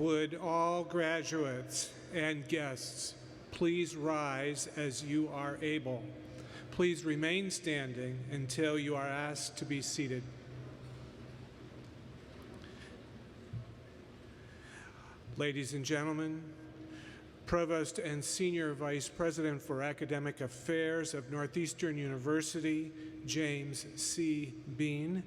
Would all graduates and guests please rise as you are able? Please remain standing until you are asked to be seated. Ladies and gentlemen, Provost and Senior Vice President for Academic Affairs of Northeastern University, James C. Bean,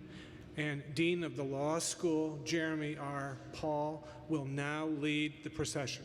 and Dean of the Law School, Jeremy R. Paul, will now lead the procession.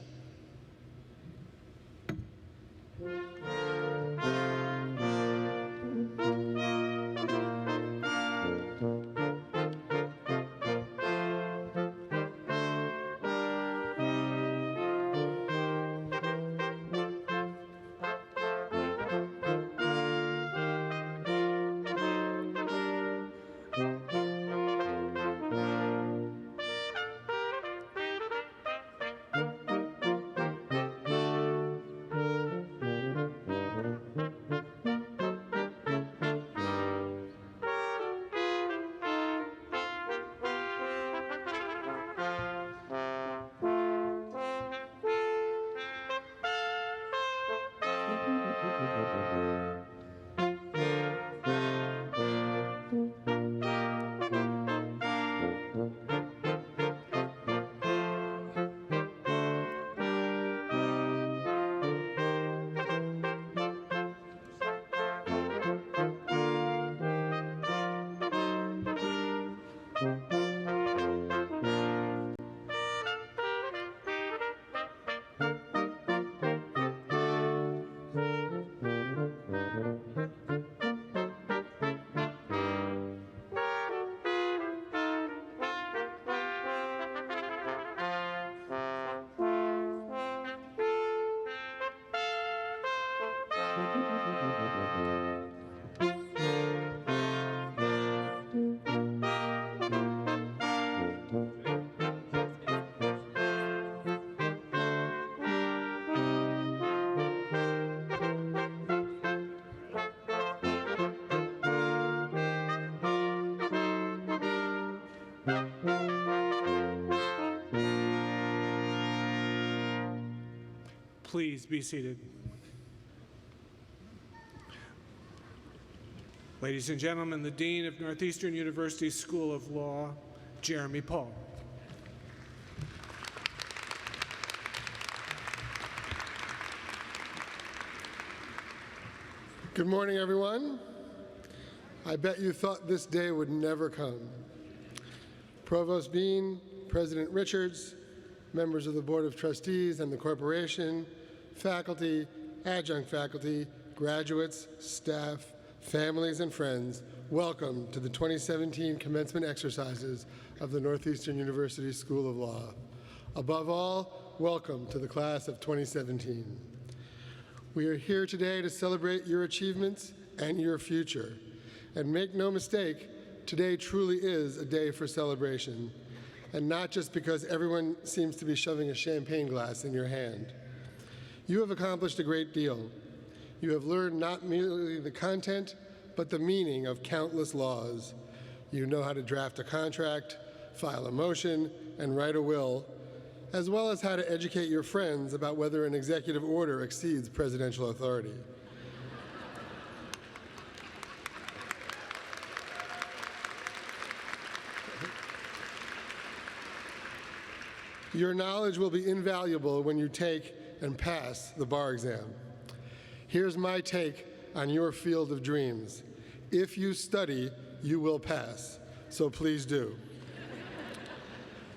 Please be seated. Ladies and gentlemen, the Dean of Northeastern University School of Law, Jeremy Paul. Good morning, everyone. I bet you thought this day would never come. Provost Bean, President Richards, members of the Board of Trustees and the corporation, faculty, adjunct faculty, graduates, staff, families, and friends, welcome to the 2017 commencement exercises of the Northeastern University School of Law. Above all, welcome to the class of 2017. We are here today to celebrate your achievements and your future. And make no mistake, today truly is a day for celebration, and not just because everyone seems to be shoving a champagne glass in your hand. You have accomplished a great deal. You have learned not merely the content, but the meaning of countless laws. You know how to draft a contract, file a motion, and write a will, as well as how to educate your friends about whether an executive order exceeds presidential authority. Your knowledge will be invaluable when you take and pass the bar exam. Here's my take on your field of dreams. If you study, you will pass, so please do.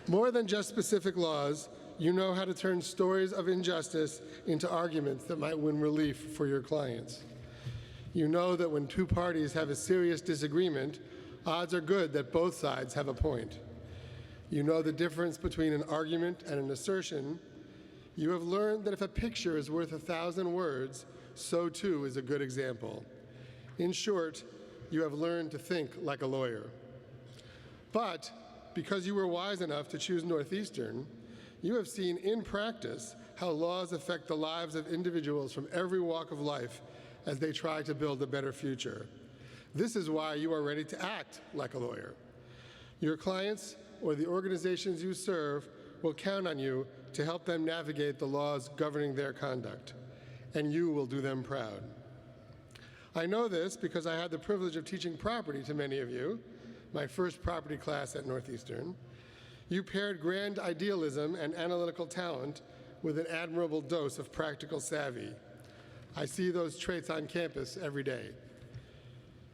More than just specific laws, you know how to turn stories of injustice into arguments that might win relief for your clients. You know that when two parties have a serious disagreement, odds are good that both sides have a point. You know the difference between an argument and an assertion. You have learned that if a picture is worth 1,000 words, so too is a good example. In short, you have learned to think like a lawyer. But because you were wise enough to choose Northeastern, you have seen in practice how laws affect the lives of individuals from every walk of life as they try to build a better future. This is why you are ready to act like a lawyer. Your clients or the organizations you serve will count on you to help them navigate the laws governing their conduct, and you will do them proud. I know this because I had the privilege of teaching property to many of you, my first property class at Northeastern. You paired grand idealism and analytical talent with an admirable dose of practical savvy. I see those traits on campus every day.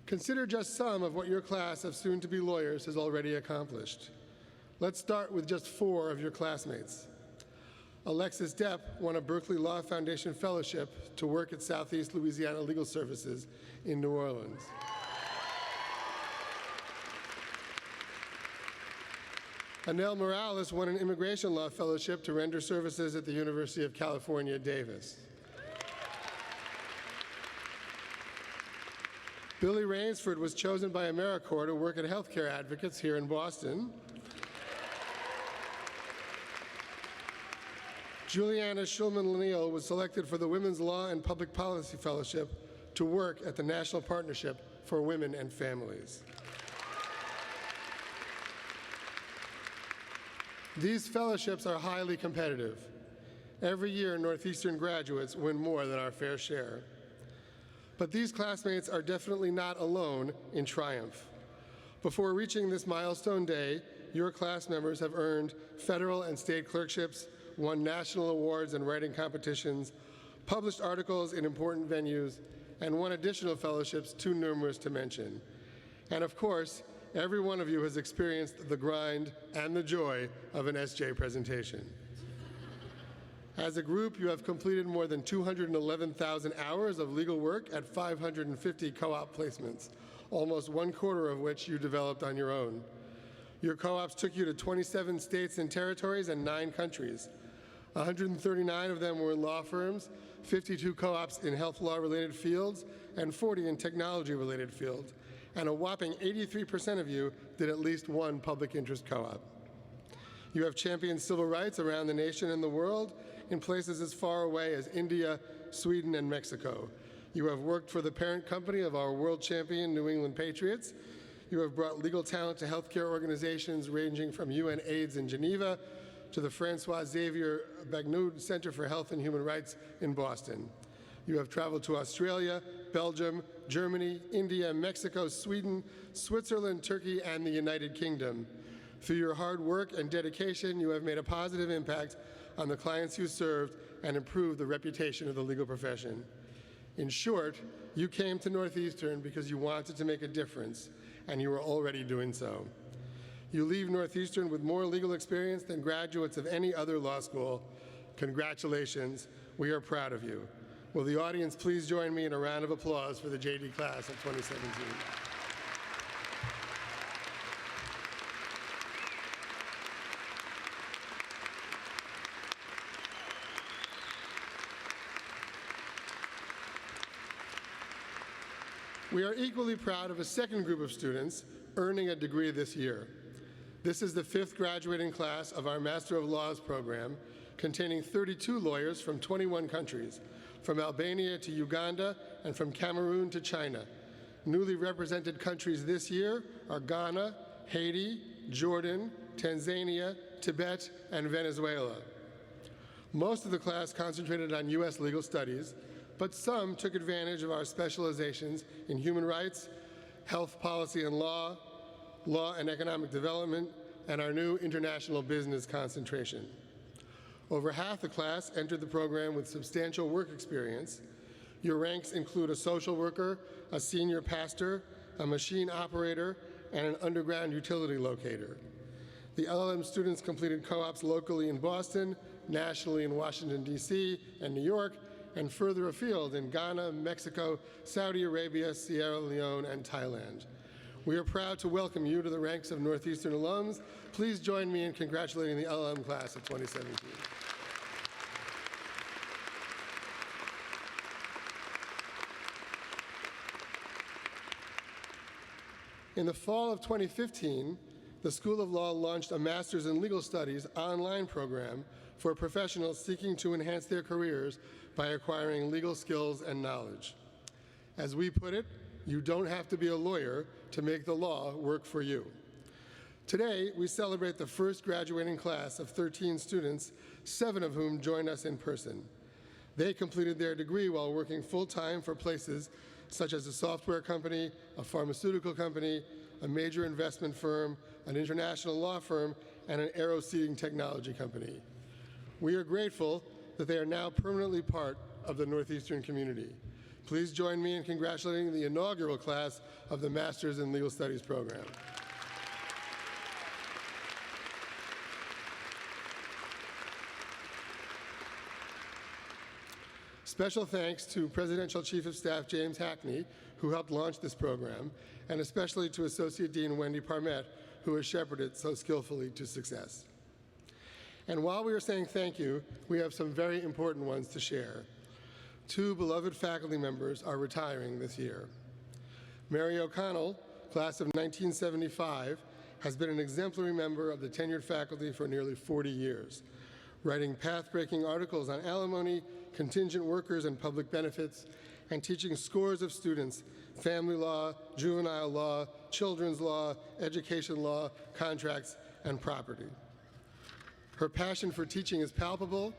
Consider just some of what your class of soon-to-be lawyers has already accomplished. Let's start with just 4 of your classmates. Alexis Depp won a Berkeley Law Foundation Fellowship to work at Southeast Louisiana Legal Services in New Orleans. Anel Morales won an Immigration Law Fellowship to render services at the University of California, Davis. Billy Rainsford was chosen by AmeriCorps to work at Healthcare Advocates here in Boston. Juliana Schulman-Laniel was selected for the Women's Law and Public Policy Fellowship to work at the National Partnership for Women and Families. These fellowships are highly competitive. Every year, Northeastern graduates win more than our fair share. But these classmates are definitely not alone in triumph. Before reaching this milestone day, your class members have earned federal and state clerkships, won national awards and writing competitions, published articles in important venues, and won additional fellowships too numerous to mention. And of course, every one of you has experienced the grind and the joy of an SJ presentation. As a group, you have completed more than 211,000 hours of legal work at 550 co-op placements, almost 1/4 of which you developed on your own. Your co-ops took you to 27 states and territories and 9 countries. 139 of them were in law firms, 52 co-ops in health law-related fields, and 40 in technology-related fields. And a whopping 83% of you did at least one public interest co-op. You have championed civil rights around the nation and the world in places as far away as India, Sweden, and Mexico. You have worked for the parent company of our world champion New England Patriots. You have brought legal talent to healthcare organizations ranging from UN AIDS in Geneva to the Francois Xavier Bagnoud Center for Health and Human Rights in Boston. You have traveled to Australia, Belgium, Germany, India, Mexico, Sweden, Switzerland, Turkey, and the United Kingdom. Through your hard work and dedication, you have made a positive impact on the clients you served and improved the reputation of the legal profession. In short, you came to Northeastern because you wanted to make a difference, and you are already doing so. You leave Northeastern with more legal experience than graduates of any other law school. Congratulations. We are proud of you. Will the audience please join me in a round of applause for the JD class of 2017. We are equally proud of a second group of students earning a degree this year. This is the 5th graduating class of our Master of Laws program, containing 32 lawyers from 21 countries, from Albania to Uganda and from Cameroon to China. Newly represented countries this year are Ghana, Haiti, Jordan, Tanzania, Tibet, and Venezuela. Most of the class concentrated on U.S. legal studies, but some took advantage of our specializations in human rights, health policy and law, law and economic development, and our new international business concentration. Over half the class entered the program with substantial work experience. Your ranks include a social worker, a senior pastor, a machine operator, and an underground utility locator. The LLM students completed co-ops locally in Boston, nationally in Washington, D.C. and New York, and further afield in Ghana, Mexico, Saudi Arabia, Sierra Leone, and Thailand. We are proud to welcome you to the ranks of Northeastern alums. Please join me in congratulating the LLM class of 2017. In the fall of 2015, the School of Law launched a Master's in Legal Studies online program for professionals seeking to enhance their careers by acquiring legal skills and knowledge. As we put it, you don't have to be a lawyer to make the law work for you. Today, we celebrate the first graduating class of 13 students, 7 of whom joined us in person. They completed their degree while working full-time for places such as a software company, a pharmaceutical company, a major investment firm, an international law firm, and an aero seating technology company. We are grateful that they are now permanently part of the Northeastern community. Please join me in congratulating the inaugural class of the Masters in Legal Studies program. Special thanks to Presidential Chief of Staff James Hackney, who helped launch this program, and especially to Associate Dean Wendy Parmet, who has shepherded so skillfully to success. And while we are saying thank you, we have some very important ones to share. 2 beloved faculty members are retiring this year. Mary O'Connell, class of 1975, has been an exemplary member of the tenured faculty for nearly 40 years, writing path-breaking articles on alimony, contingent workers, and public benefits, and teaching scores of students family law, juvenile law, children's law, education law, contracts, and property. Her passion for teaching is palpable,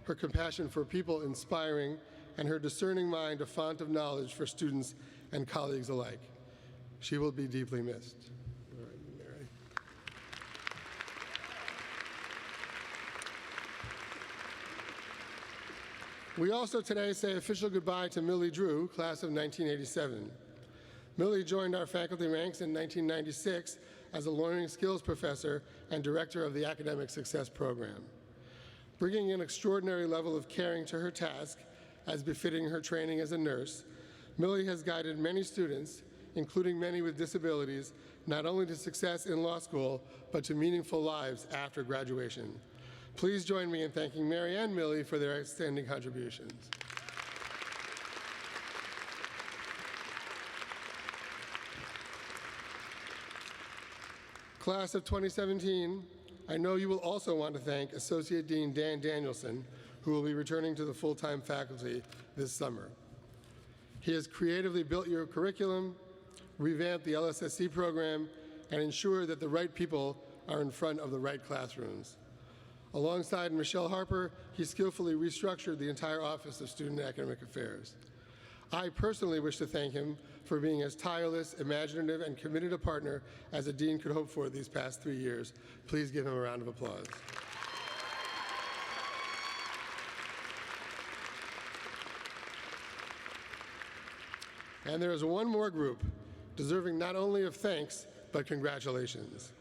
her compassion for people inspiring, and her discerning mind a font of knowledge for students and colleagues alike. She will be deeply missed. All right, Mary. We also today say official goodbye to Millie Drew, class of 1987. Millie joined our faculty ranks in 1996 as a learning skills professor and director of the Academic Success Program. Bringing an extraordinary level of caring to her task, as befitting her training as a nurse, Millie has guided many students, including many with disabilities, not only to success in law school, but to meaningful lives after graduation. Please join me in thanking Mary and Millie for their outstanding contributions. Class of 2017, I know you will also want to thank Associate Dean Dan Danielson, who will be returning to the full-time faculty this summer. He has creatively built your curriculum, revamped the LSSC program, and ensured that the right people are in front of the right classrooms. Alongside Michelle Harper, he skillfully restructured the entire Office of Student Academic Affairs. I personally wish to thank him for being as tireless, imaginative, and committed a partner as a dean could hope for these past 3 years. Please give him a round of applause. And there is one more group deserving not only of thanks, but congratulations.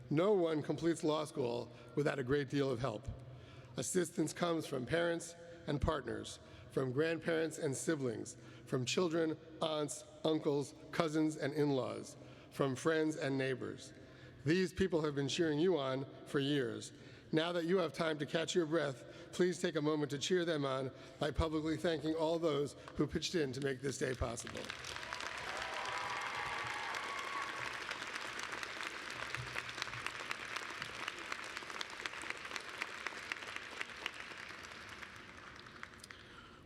No one completes law school without a great deal of help. Assistance comes from parents and partners, from grandparents and siblings, from children, aunts, uncles, cousins, and in-laws, from friends and neighbors. These people have been cheering you on for years. Now that you have time to catch your breath, please take a moment to cheer them on by publicly thanking all those who pitched in to make this day possible.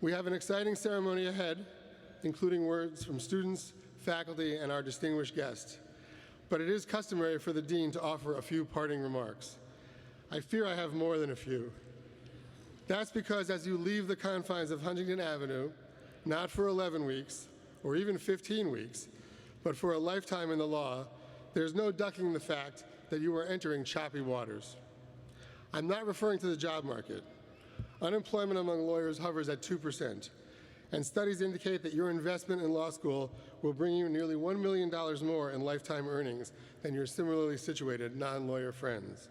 We have an exciting ceremony ahead, including words from students, faculty, and our distinguished guest. But it is customary for the dean to offer a few parting remarks. I fear I have more than a few. That's because as you leave the confines of Huntington Avenue, not for 11 weeks, or even 15 weeks, but for a lifetime in the law, there's no ducking the fact that you are entering choppy waters. I'm not referring to the job market. Unemployment among lawyers hovers at 2%, and studies indicate that your investment in law school will bring you nearly $1 million more in lifetime earnings than your similarly situated non-lawyer friends.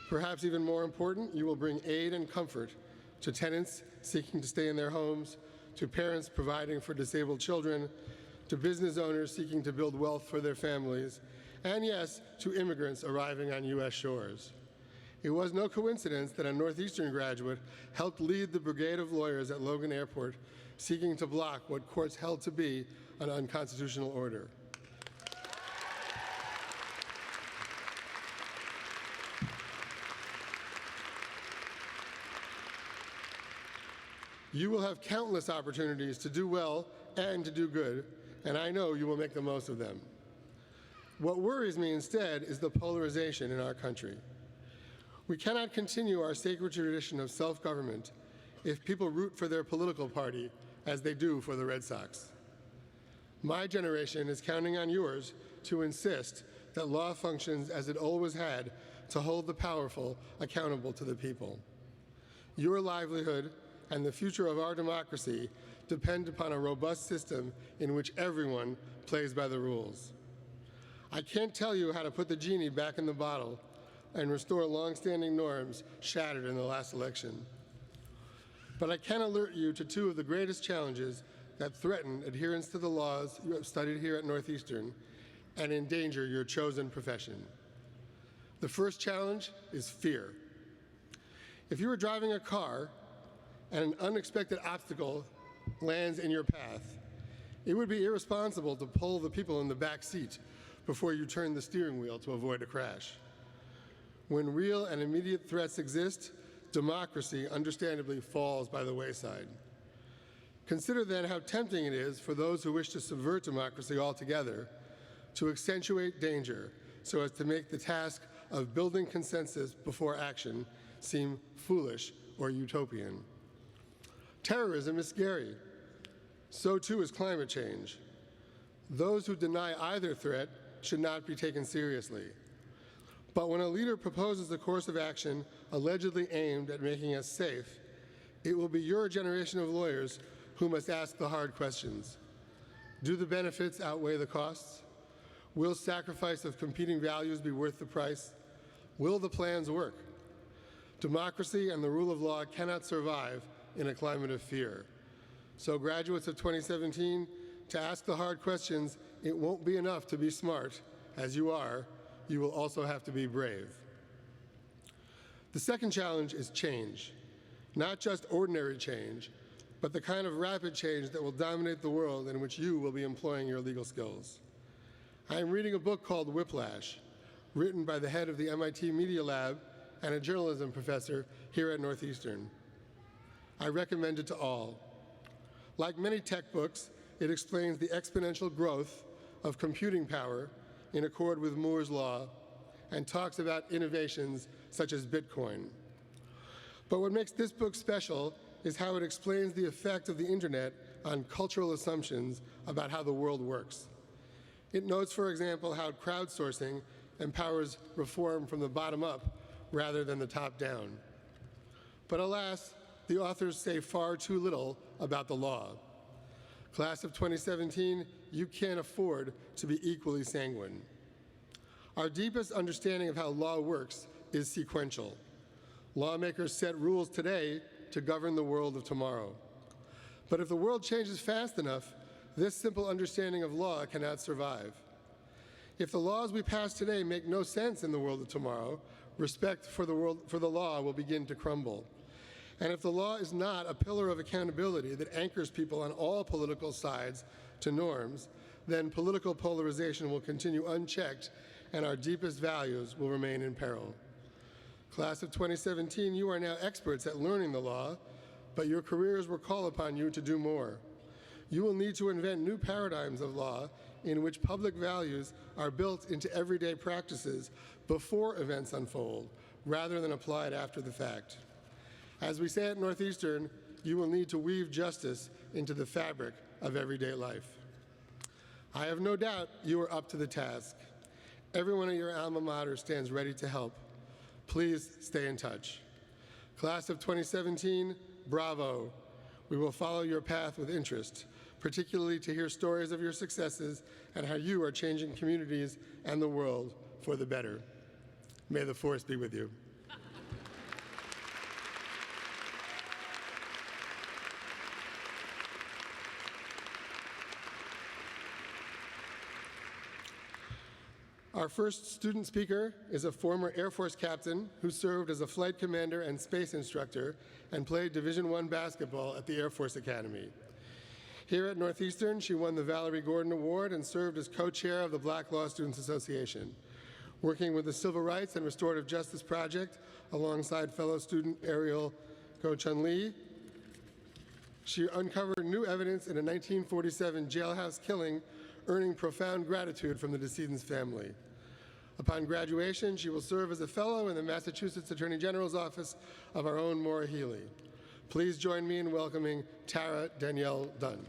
Perhaps even more important, you will bring aid and comfort to tenants seeking to stay in their homes, to parents providing for disabled children, to business owners seeking to build wealth for their families, and yes, to immigrants arriving on U.S. shores. It was no coincidence that a Northeastern graduate helped lead the brigade of lawyers at Logan Airport seeking to block what courts held to be an unconstitutional order. You will have countless opportunities to do well and to do good, and I know you will make the most of them. What worries me instead is the polarization in our country. We cannot continue our sacred tradition of self-government if people root for their political party as they do for the Red Sox. My generation is counting on yours to insist that law functions as it always had, to hold the powerful accountable to the people. Your livelihood and the future of our democracy depend upon a robust system in which everyone plays by the rules. I can't tell you how to put the genie back in the bottle and restore long-standing norms shattered in the last election. But I can alert you to two of the greatest challenges that threaten adherence to the laws you have studied here at Northeastern and endanger your chosen profession. The first challenge is fear. If you are driving a car and an unexpected obstacle lands in your path, it would be irresponsible to pull the people in the back seat before you turn the steering wheel to avoid a crash. When real and immediate threats exist, democracy understandably falls by the wayside. Consider then how tempting it is for those who wish to subvert democracy altogether to accentuate danger so as to make the task of building consensus before action seem foolish or utopian. Terrorism is scary. So too is climate change. Those who deny either threat should not be taken seriously. But when a leader proposes a course of action allegedly aimed at making us safe, it will be your generation of lawyers who must ask the hard questions. Do the benefits outweigh the costs? Will sacrifice of competing values be worth the price? Will the plans work? Democracy and the rule of law cannot survive in a climate of fear. So graduates of 2017, to ask the hard questions, it won't be enough to be smart, as you are. You will also have to be brave. The second challenge is change. Not just ordinary change, but the kind of rapid change that will dominate the world in which you will be employing your legal skills. I am reading a book called Whiplash, written by the head of the MIT Media Lab and a journalism professor here at Northeastern. I recommend it to all. Like many tech books, it explains the exponential growth of computing power in accord with Moore's law, and talks about innovations such as Bitcoin. But what makes this book special is how it explains the effect of the internet on cultural assumptions about how the world works. It notes, for example, how crowdsourcing empowers reform from the bottom up rather than the top down. But alas, the authors say far too little about the law. Class of 2017, you can't afford to be equally sanguine. Our deepest understanding of how law works is sequential. Lawmakers set rules today to govern the world of tomorrow. But if the world changes fast enough, this simple understanding of law cannot survive. If the laws we pass today make no sense in the world of tomorrow, respect for the law will begin to crumble. And if the law is not a pillar of accountability that anchors people on all political sides to norms, then political polarization will continue unchecked and our deepest values will remain in peril. Class of 2017, you are now experts at learning the law, but your careers will call upon you to do more. You will need to invent new paradigms of law in which public values are built into everyday practices before events unfold, rather than applied after the fact. As we say at Northeastern, you will need to weave justice into the fabric of everyday life. I have no doubt you are up to the task. Everyone at your alma mater stands ready to help. Please stay in touch. Class of 2017, bravo. We will follow your path with interest, particularly to hear stories of your successes and how you are changing communities and the world for the better. May the force be with you. Our first student speaker is a former Air Force captain who served as a flight commander and space instructor and played Division I basketball at the Air Force Academy. Here at Northeastern, she won the Valerie Gordon Award and served as co-chair of the Black Law Students Association. Working with the Civil Rights and Restorative Justice Project alongside fellow student Ariel Go-Chun Lee, she uncovered new evidence in a 1947 jailhouse killing, earning profound gratitude from the decedent's family. Upon graduation, she will serve as a fellow in the Massachusetts Attorney General's office of our own Maura Healey. Please join me in welcoming Tara Dunn.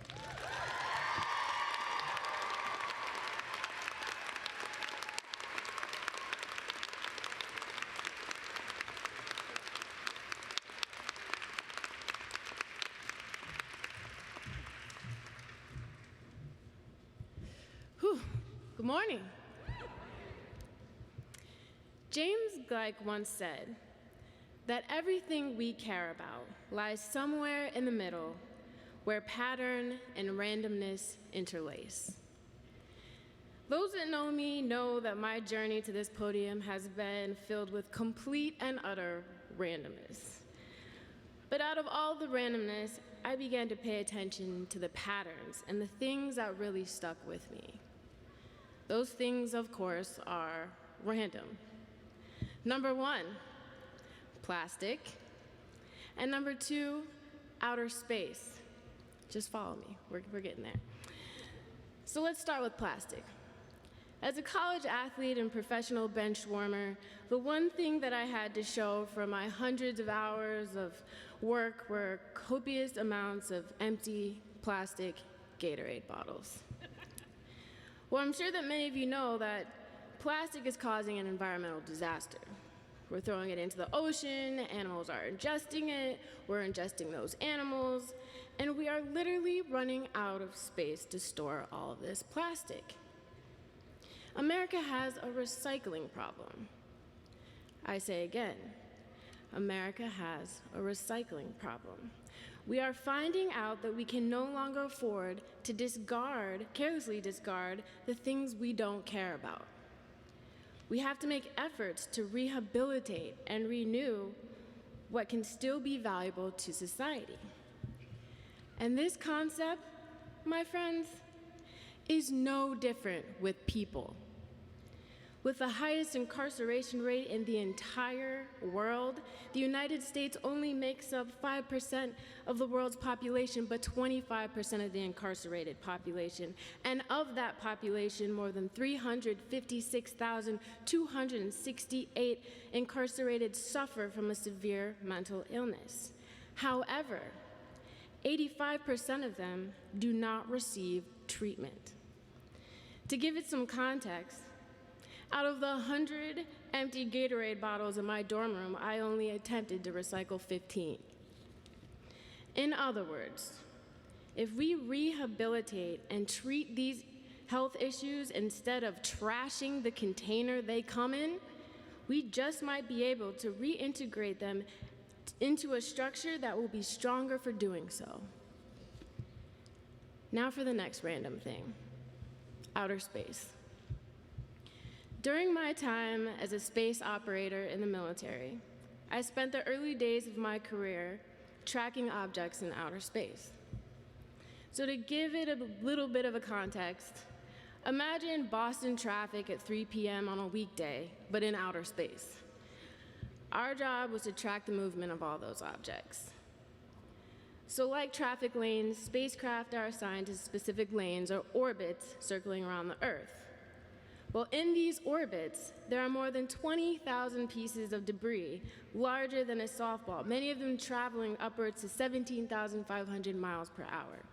Good morning. James Gleick once said that everything we care about lies somewhere in the middle where pattern and randomness interlace. Those that know me know that my journey to this podium has been filled with complete and utter randomness. But out of all the randomness, I began to pay attention to the patterns and the things that really stuck with me. Those things, of course, are random. Number one, plastic. And number two, outer space. Just follow me, we're getting there. So let's start with plastic. As a college athlete and professional bench warmer, the one thing that I had to show for my hundreds of hours of work were copious amounts of empty plastic Gatorade bottles. Well, I'm sure that many of you know that plastic is causing an environmental disaster. We're throwing it into the ocean, animals are ingesting it, we're ingesting those animals, and we are literally running out of space to store all of this plastic. America has a recycling problem. I say again, America has a recycling problem. We are finding out that we can no longer afford to carelessly discard the things we don't care about. We have to make efforts to rehabilitate and renew what can still be valuable to society. And this concept, my friends, is no different with people. With the highest incarceration rate in the entire world, the United States only makes up 5% of the world's population, but 25% of the incarcerated population. And of that population, more than 356,268 incarcerated suffer from a severe mental illness. However, 85% of them do not receive treatment. To give it some context, out of the 100 empty Gatorade bottles in my dorm room, I only attempted to recycle 15. In other words, if we rehabilitate and treat these health issues instead of trashing the container they come in, we just might be able to reintegrate them into a structure that will be stronger for doing so. Now for the next random thing, outer space. During my time as a space operator in the military, I spent the early days of my career tracking objects in outer space. So to give it a little bit of a context, imagine Boston traffic at 3 p.m. on a weekday, but in outer space. Our job was to track the movement of all those objects. So like traffic lanes, spacecraft are assigned to specific lanes or orbits circling around the Earth. Well, in these orbits, there are more than 20,000 pieces of debris, larger than a softball, many of them traveling upwards to 17,500 miles per hour.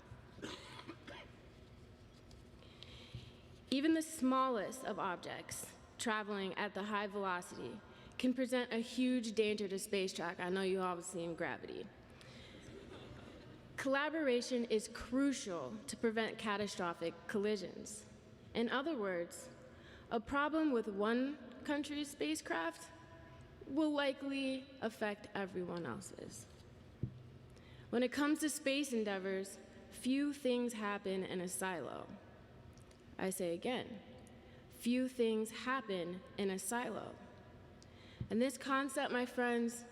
Even the smallest of objects traveling at the high velocity can present a huge danger to space track. I know you all have seen Gravity. Collaboration is crucial to prevent catastrophic collisions. In other words, a problem with one country's spacecraft will likely affect everyone else's. When it comes to space endeavors, few things happen in a silo. I say again, few things happen in a silo. And this concept, my friends,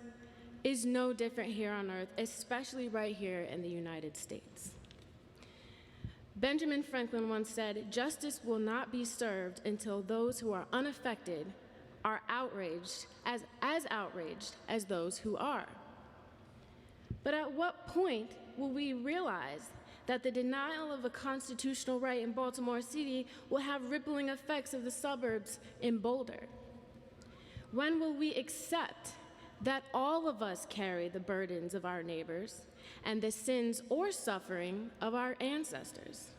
is no different here on Earth, especially right here in the United States. Benjamin Franklin once said, "Justice will not be served until those who are unaffected are outraged, as outraged as those who are." But at what point will we realize that the denial of a constitutional right in Baltimore City will have rippling effects of the suburbs in Boulder? When will we accept that all of us carry the burdens of our neighbors and the sins or suffering of our ancestors?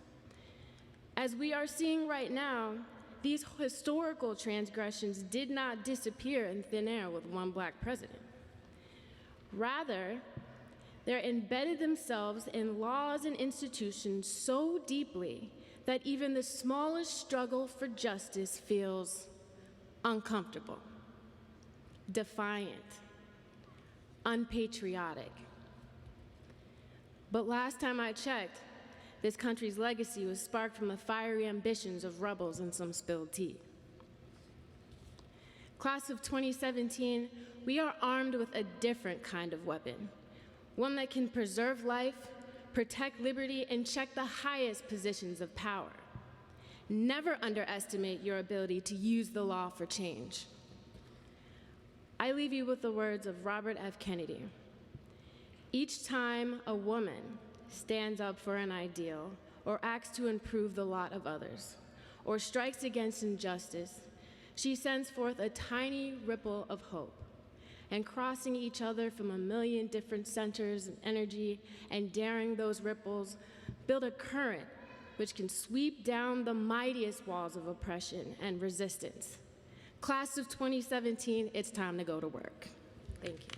As we are seeing right now, these historical transgressions did not disappear in thin air with one black president. Rather, they're embedded themselves in laws and institutions so deeply that even the smallest struggle for justice feels uncomfortable, defiant, unpatriotic. But last time I checked, this country's legacy was sparked from the fiery ambitions of rebels and some spilled tea. Class of 2017, we are armed with a different kind of weapon, one that can preserve life, protect liberty, and check the highest positions of power. Never underestimate your ability to use the law for change. I leave you with the words of Robert F. Kennedy. Each time a woman stands up for an ideal, or acts to improve the lot of others, or strikes against injustice, she sends forth a tiny ripple of hope. And crossing each other from a million different centers of energy and daring those ripples, build a current which can sweep down the mightiest walls of oppression and resistance. Class of 2017, it's time to go to work. Thank you.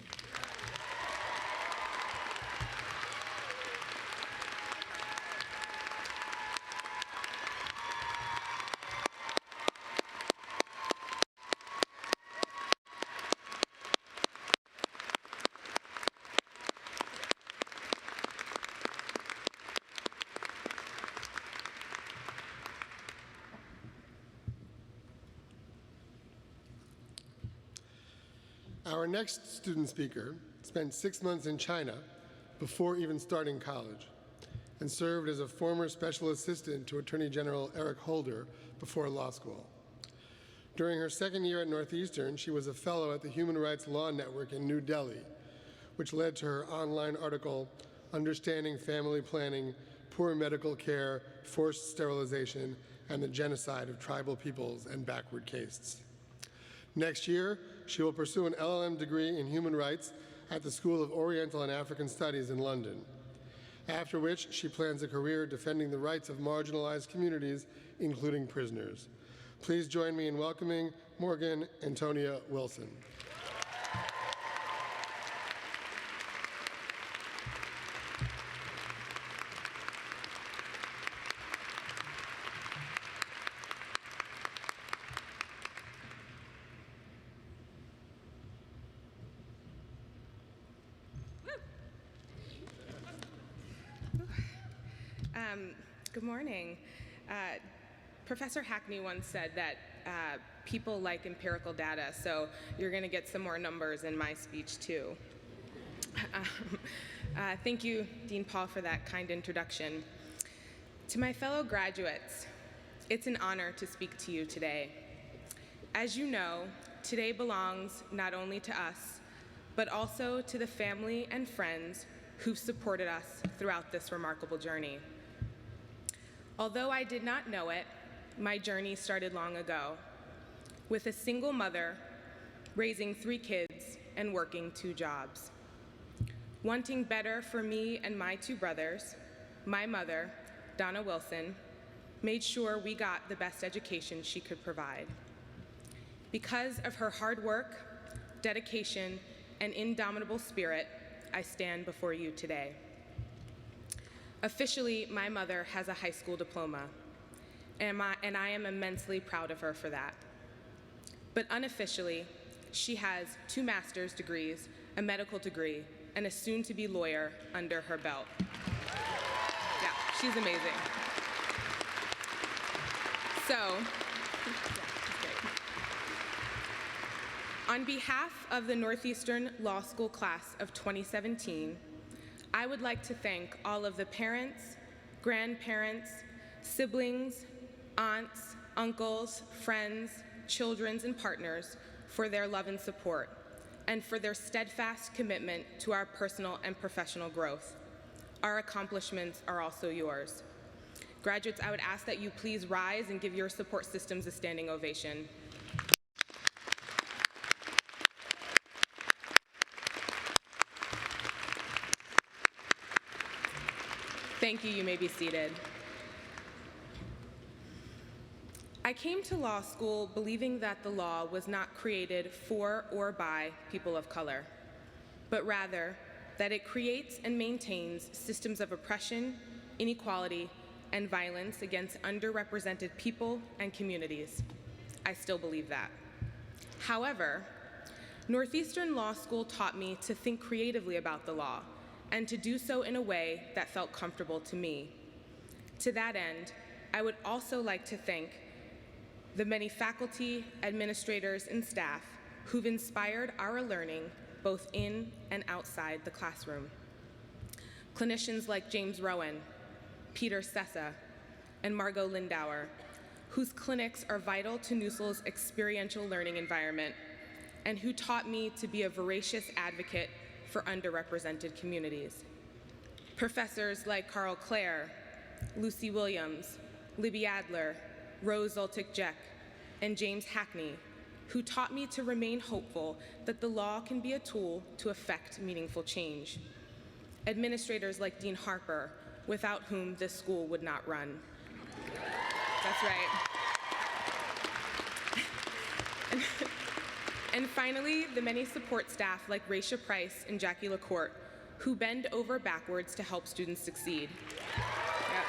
Our next student speaker spent 6 months in China before even starting college and served as a former special assistant to Attorney General Eric Holder before law school. During her second year at Northeastern, she was a fellow at the Human Rights Law Network in New Delhi, which led to her online article, Understanding Family Planning, Poor Medical Care, Forced Sterilization, and the Genocide of Tribal Peoples and Backward Castes. Next year, she will pursue an LLM degree in Human Rights at the School of Oriental and African Studies in London, after which she plans a career defending the rights of marginalized communities, including prisoners. Please join me in welcoming Morgan Antonia Wilson. Good morning. Professor Hackney once said that people like empirical data, so you're going to get some more numbers in my speech too. Thank you, Dean Paul, for that kind introduction. To my fellow graduates, it's an honor to speak to you today. As you know, today belongs not only to us, but also to the family and friends who've supported us throughout this remarkable journey. Although I did not know it, my journey started long ago, with a single mother raising 3 kids and working 2 jobs. Wanting better for me and my 2 brothers, my mother, Donna Wilson, made sure we got the best education she could provide. Because of her hard work, dedication, and indomitable spirit, I stand before you today. Officially, my mother has a high school diploma, and I am immensely proud of her for that. But unofficially, she has 2 master's degrees, a medical degree, and a soon-to-be lawyer under her belt. Yeah, she's amazing. So, on behalf of the Northeastern Law School class of 2017, I would like to thank all of the parents, grandparents, siblings, aunts, uncles, friends, children, and partners for their love and support, and for their steadfast commitment to our personal and professional growth. Our accomplishments are also yours. Graduates, I would ask that you please rise and give your support systems a standing ovation. Thank you. You may be seated. I came to law school believing that the law was not created for or by people of color, but rather that it creates and maintains systems of oppression, inequality, and violence against underrepresented people and communities. I still believe that. However, Northeastern Law School taught me to think creatively about the law, and to do so in a way that felt comfortable to me. To that end, I would also like to thank the many faculty, administrators, and staff who've inspired our learning both in and outside the classroom. Clinicians like James Rowan, Peter Sessa, and Margot Lindauer, whose clinics are vital to NUSL's experiential learning environment, and who taught me to be a voracious advocate for underrepresented communities. Professors like Carl Clare, Lucy Williams, Libby Adler, Rose Zoltik-Jeck, and James Hackney, who taught me to remain hopeful that the law can be a tool to effect meaningful change. Administrators like Dean Harper, without whom this school would not run. That's right. And finally, the many support staff like Raisha Price and Jackie LaCourte, who bend over backwards to help students succeed. Yep.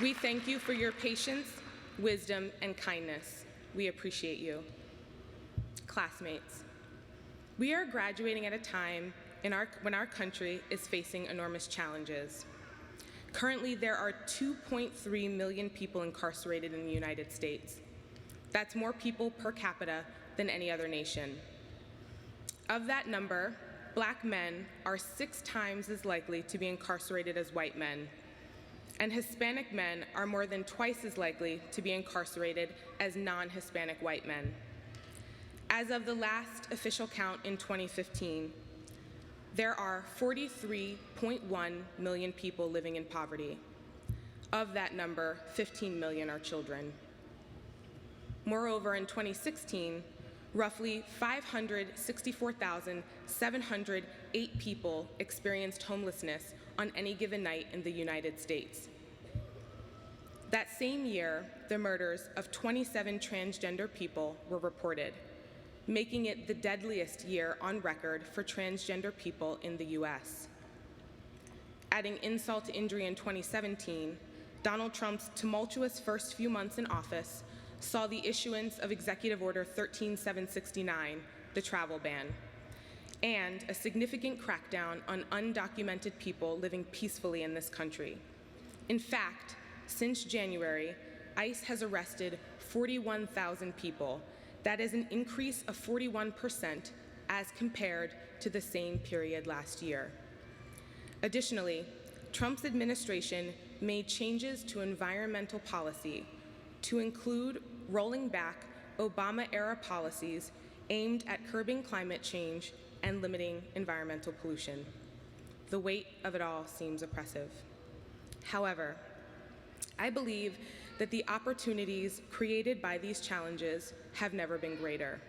We thank you for your patience, wisdom, and kindness. We appreciate you. Classmates, we are graduating at a time when our country is facing enormous challenges. Currently, there are 2.3 million people incarcerated in the United States. That's more people per capita than any other nation. Of that number, Black men are 6 times as likely to be incarcerated as white men. and Hispanic men are more than twice as likely to be incarcerated as non-Hispanic white men. As of the last official count in 2015, there are 43.1 million people living in poverty. Of that number, 15 million are children. Moreover, in 2016, roughly 564,708 people experienced homelessness on any given night in the United States. That same year, the murders of 27 transgender people were reported, making it the deadliest year on record for transgender people in the US. Adding insult to injury in 2017, Donald Trump's tumultuous first few months in office saw the issuance of Executive Order 13769, the travel ban, and a significant crackdown on undocumented people living peacefully in this country. In fact, since January, ICE has arrested 41,000 people. That is an increase of 41% as compared to the same period last year. Additionally, Trump's administration made changes to environmental policy to include rolling back Obama-era policies aimed at curbing climate change and limiting environmental pollution. The weight of it all seems oppressive. However, I believe that the opportunities created by these challenges have never been greater.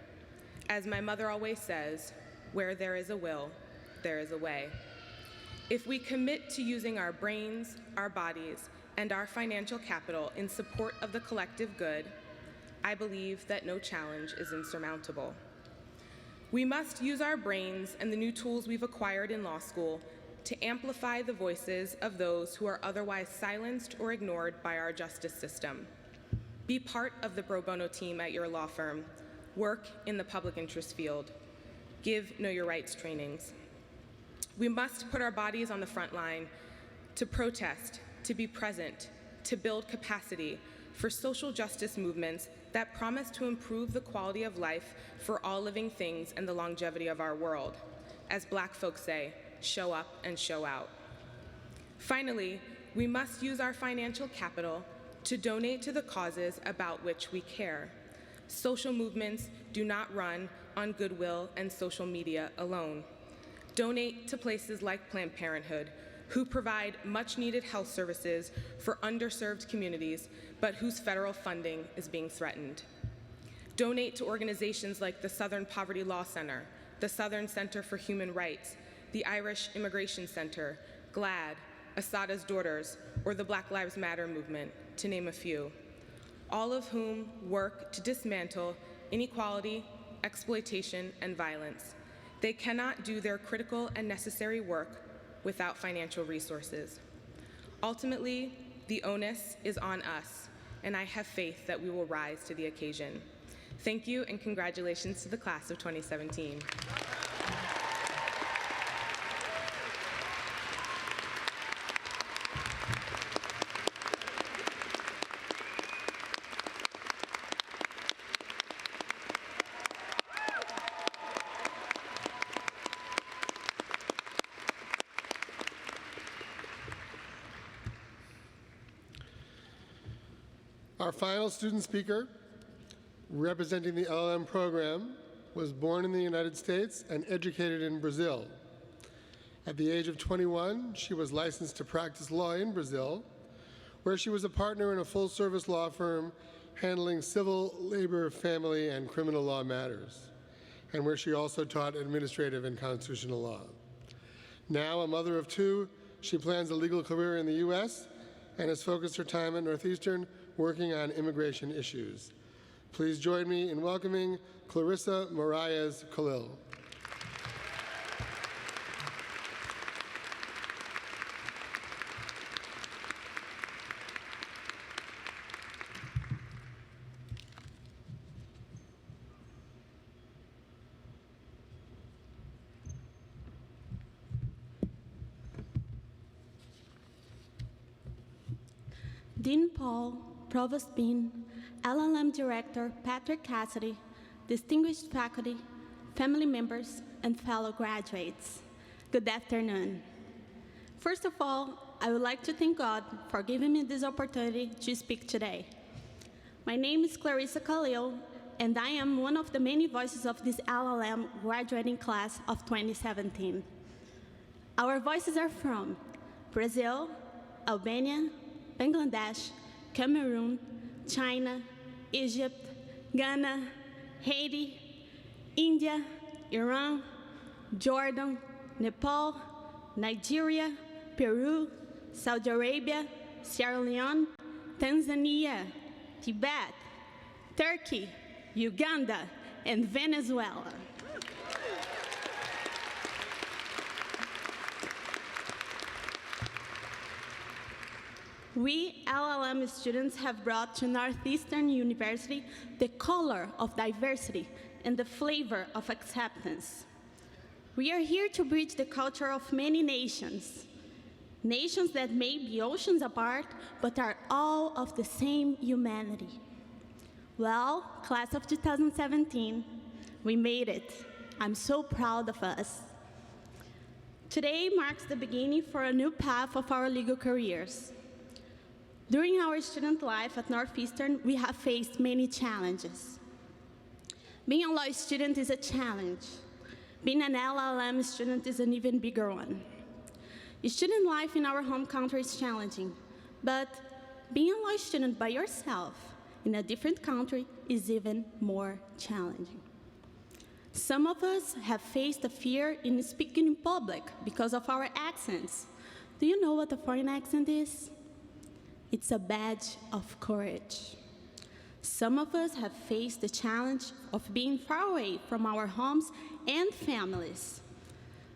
As my mother always says, where there is a will, there is a way. If we commit to using our brains, our bodies, and our financial capital in support of the collective good, I believe that no challenge is insurmountable. We must use our brains and the new tools we've acquired in law school to amplify the voices of those who are otherwise silenced or ignored by our justice system. Be part of the pro bono team at your law firm. Work in the public interest field. Give Know Your Rights trainings. We must put our bodies on the front line to protest, to be present, to build capacity for social justice movements that promise to improve the quality of life for all living things and the longevity of our world. As Black folks say, show up and show out. Finally, we must use our financial capital to donate to the causes about which we care. Social movements do not run on goodwill and social media alone. Donate to places like Planned Parenthood, who provide much-needed health services for underserved communities, but whose federal funding is being threatened. Donate to organizations like the Southern Poverty Law Center, the Southern Center for Human Rights, the Irish Immigration Center, GLAAD, Assata's Daughters, or the Black Lives Matter movement, to name a few, all of whom work to dismantle inequality, exploitation, and violence. They cannot do their critical and necessary work without financial resources. Ultimately, the onus is on us, and I have faith that we will rise to the occasion. Thank you, and congratulations to the class of 2017. Our final student speaker, representing the LLM program, was born in the United States and educated in Brazil. At the age of 21, she was licensed to practice law in Brazil, where she was a partner in a full-service law firm handling civil, labor, family, and criminal law matters, and where she also taught administrative and constitutional law. Now a mother of two, she plans a legal career in the U.S. and has focused her time at Northeastern working on immigration issues. Please join me in welcoming Clarissa Khalil. Dean Paul, Provost Bean, LLM Director Patrick Cassidy, distinguished faculty, family members, and fellow graduates, good afternoon. First of all, I would like to thank God for giving me this opportunity to speak today. My name is Clarissa Khalil, and I am one of the many voices of this LLM graduating class of 2017. Our voices are from Brazil, Albania, Bangladesh, Cameroon, China, Egypt, Ghana, Haiti, India, Iran, Jordan, Nepal, Nigeria, Peru, Saudi Arabia, Sierra Leone, Tanzania, Tibet, Turkey, Uganda, and Venezuela. We LLM students have brought to Northeastern University the color of diversity and the flavor of acceptance. We are here to bridge the culture of many nations, nations that may be oceans apart, but are all of the same humanity. Well, class of 2017, we made it. I'm so proud of us. Today marks the beginning for a new path of our legal careers. During our student life at Northeastern, we have faced many challenges. Being a law student is a challenge. Being an LLM student is an even bigger one. Student life in our home country is challenging, but being a law student by yourself in a different country is even more challenging. Some of us have faced a fear in speaking in public because of our accents. Do you know what a foreign accent is? It's a badge of courage. Some of us have faced the challenge of being far away from our homes and families.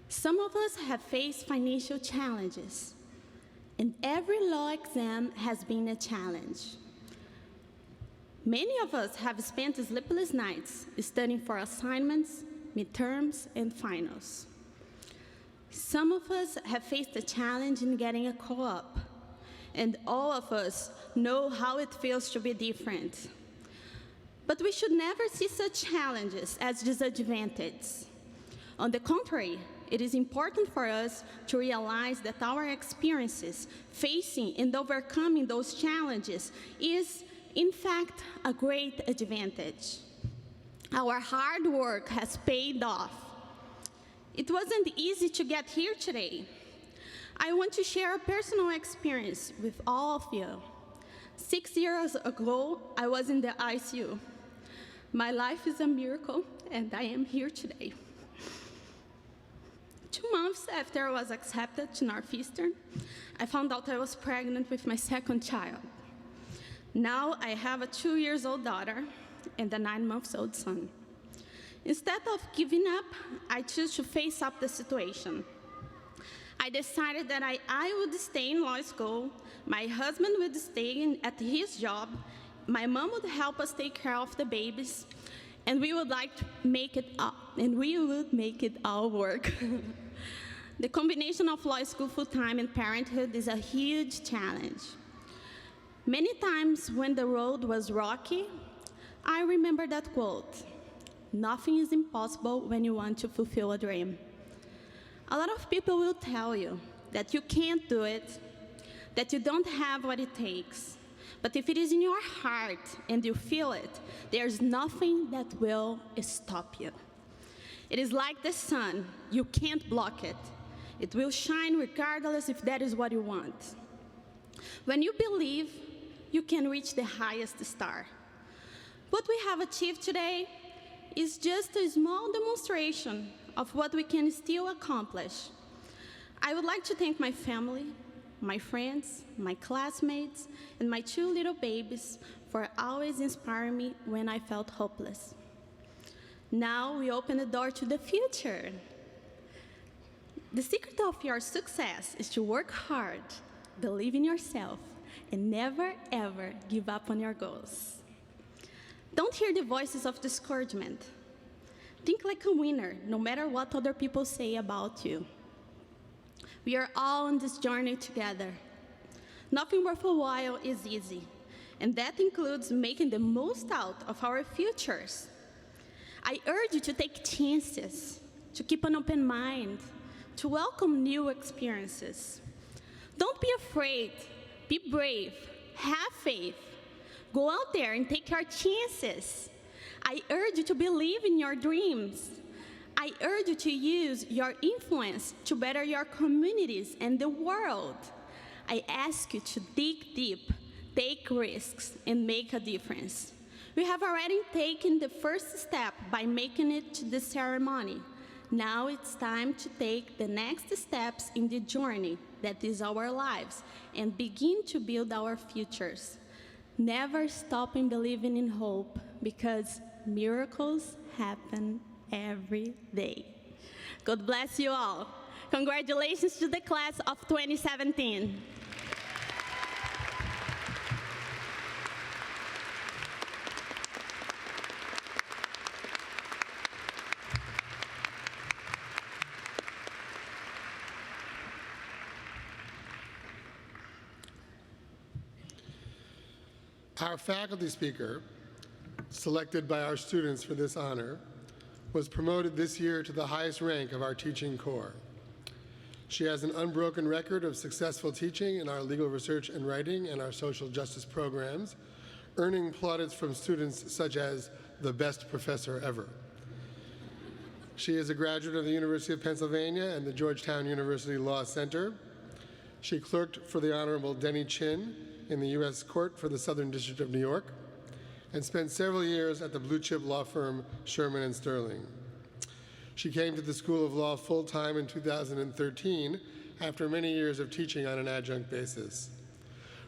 Some of us have faced financial challenges, and every law exam has been a challenge. Many of us have spent sleepless nights studying for assignments, midterms, and finals. Some of us have faced a challenge in getting a co-op, and all of us know how it feels to be different. But we should never see such challenges as disadvantages. On the contrary, it is important for us to realize that our experiences facing and overcoming those challenges is, in fact, a great advantage. Our hard work has paid off. It wasn't easy to get here today. I want to share a personal experience with all of you. 6 years ago, I was in the ICU. My life is a miracle, and I am here today. 2 months after I was accepted to Northeastern, I found out I was pregnant with my second child. Now I have a 2-year-old daughter and a 9-month-old son. Instead of giving up, I chose to face up the situation. I decided that I would stay in law school, my husband would stay at his job, my mom would help us take care of the babies, and we would make it all work. The combination of law school full-time and parenthood is a huge challenge. Many times when the road was rocky, I remember that quote, "Nothing is impossible when you want to fulfill a dream." A lot of people will tell you that you can't do it, that you don't have what it takes. But if it is in your heart and you feel it, there's nothing that will stop you. It is like the sun. You can't block it. It will shine regardless if that is what you want. When you believe, you can reach the highest star. What we have achieved today is just a small demonstration of what we can still accomplish. I would like to thank my family, my friends, my classmates, and my 2 little babies for always inspiring me when I felt hopeless. Now we open the door to the future. The secret of your success is to work hard, believe in yourself, and never, ever give up on your goals. Don't hear the voices of discouragement. Think like a winner, no matter what other people say about you. We are all on this journey together. Nothing worthwhile is easy, and that includes making the most out of our futures. I urge you to take chances, to keep an open mind, to welcome new experiences. Don't be afraid. Be brave. Have faith. Go out there and take your chances. I urge you to believe in your dreams. I urge you to use your influence to better your communities and the world. I ask you to dig deep, take risks, and make a difference. We have already taken the first step by making it to the ceremony. Now it's time to take the next steps in the journey that is our lives and begin to build our futures. Never stop in believing in hope, because miracles happen every day. God bless you all. Congratulations to the class of 2017. Our faculty speaker, selected by our students for this honor, was promoted this year to the highest rank of our teaching corps. She has an unbroken record of successful teaching in our legal research and writing and our social justice programs, earning plaudits from students such as the best professor ever. She is a graduate of the University of Pennsylvania and the Georgetown University Law Center. She clerked for the Honorable Denny Chin in the U.S. Court for the Southern District of New York, and spent several years at the blue-chip law firm Sherman & Sterling. She came to the School of Law full-time in 2013 after many years of teaching on an adjunct basis.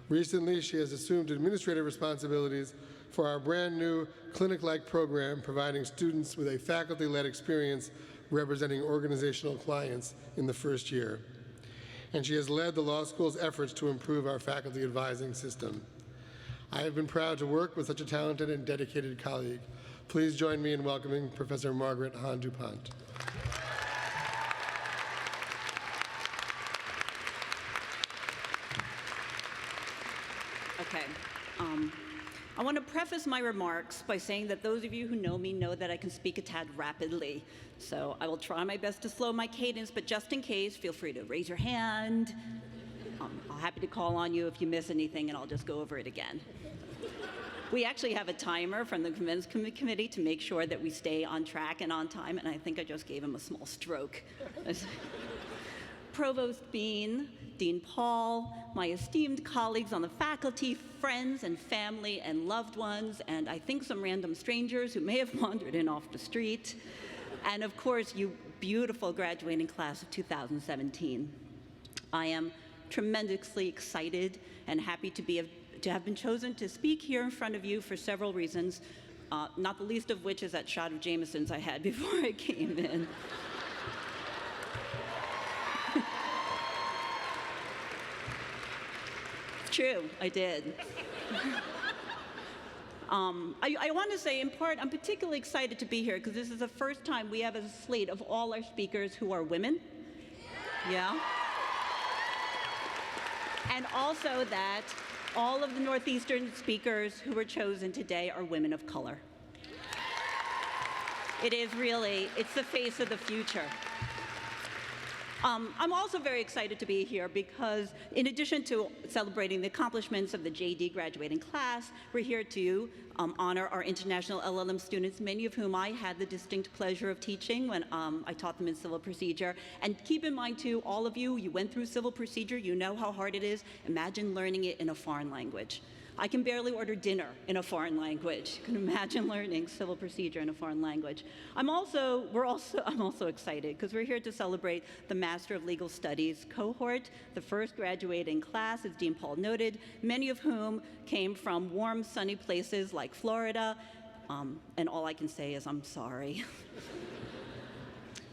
Recently, she has assumed administrative responsibilities for our brand new clinic-like program providing students with a faculty-led experience representing organizational clients in the first year. And she has led the law school's efforts to improve our faculty advising system. I have been proud to work with such a talented and dedicated colleague. Please join me in welcoming Professor Margaret Hahn-Dupont. Okay. I want to preface my remarks by saying that those of you who know me know that I can speak a tad rapidly. So I will try my best to slow my cadence, but just in case, feel free to raise your hand. I'm happy to call on you if you miss anything, and I'll just go over it again. We actually have a timer from the Commencement Committee to make sure that we stay on track and on time, and I think I just gave him a small stroke. Provost Bean, Dean Paul, my esteemed colleagues on the faculty, friends and family and loved ones, and I think some random strangers who may have wandered in off the street, and of course, you beautiful graduating class of 2017. I am tremendously excited and happy to have been chosen to speak here in front of you for several reasons, not the least of which is that shot of Jameson's I had before I came in. True, I did. I want to say, in part, I'm particularly excited to be here because this is the first time we have a slate of all our speakers who are women. Yeah. And also that all of the Northeastern speakers who were chosen today are women of color. It is really, it's the face of the future. I'm also very excited to be here because in addition to celebrating the accomplishments of the JD graduating class, we're here to honor our international LLM students, many of whom I had the distinct pleasure of teaching when I taught them in civil procedure. And keep in mind too, all of you went through civil procedure, you know how hard it is. Imagine learning it in a foreign language. I can barely order dinner in a foreign language. You can imagine learning civil procedure in a foreign language. I'm also excited because we're here to celebrate the Master of Legal Studies cohort, the first graduating class, as Dean Paul noted, many of whom came from warm, sunny places like Florida, and all I can say is I'm sorry.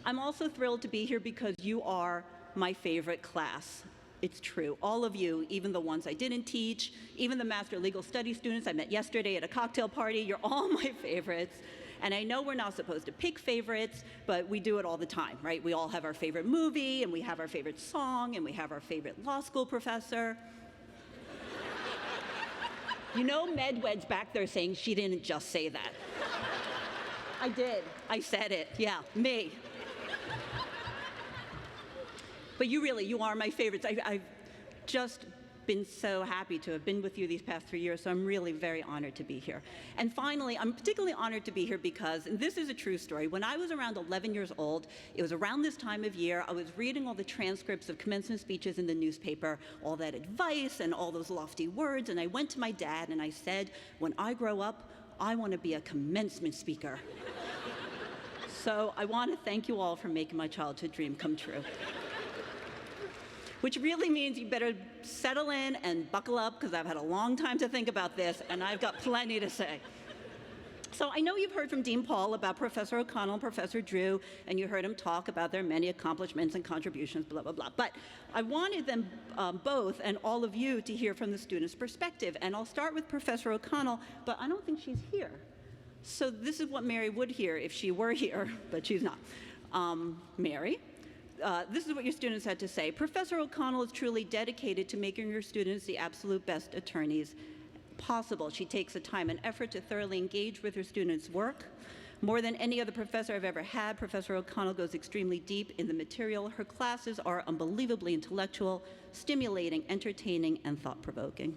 I'm also thrilled to be here because you are my favorite class. It's true. All of you, even the ones I didn't teach, even the Master Legal Studies students I met yesterday at a cocktail party, you're all my favorites. And I know we're not supposed to pick favorites, but we do it all the time, right? We all have our favorite movie, and we have our favorite song, and we have our favorite law school professor. You know Medwed's back there saying she didn't just say that. I did. I said it. Yeah, me. But you are my favorites. just been so happy to have been with you these past 3 years, so I'm really very honored to be here. And finally, I'm particularly honored to be here because, and this is a true story, when I was around 11 years old, it was around this time of year, I was reading all the transcripts of commencement speeches in the newspaper, all that advice and all those lofty words, and I went to my dad and I said, when I grow up, I want to be a commencement speaker. So I want to thank you all for making my childhood dream come true. Which really means you better settle in and buckle up, because I've had a long time to think about this, and I've got plenty to say. So I know you've heard from Dean Paul about Professor O'Connell and Professor Drew, and you heard him talk about their many accomplishments and contributions, blah, blah, blah. But I wanted them both, and all of you, to hear from the students' perspective. And I'll start with Professor O'Connell, but I don't think she's here. So this is what Mary would hear if she were here, but she's not. Mary? This is what your students had to say. Professor O'Connell is truly dedicated to making your students the absolute best attorneys possible. She takes the time and effort to thoroughly engage with her students' work. More than any other professor I've ever had, Professor O'Connell goes extremely deep in the material. Her classes are unbelievably intellectual, stimulating, entertaining, and thought-provoking.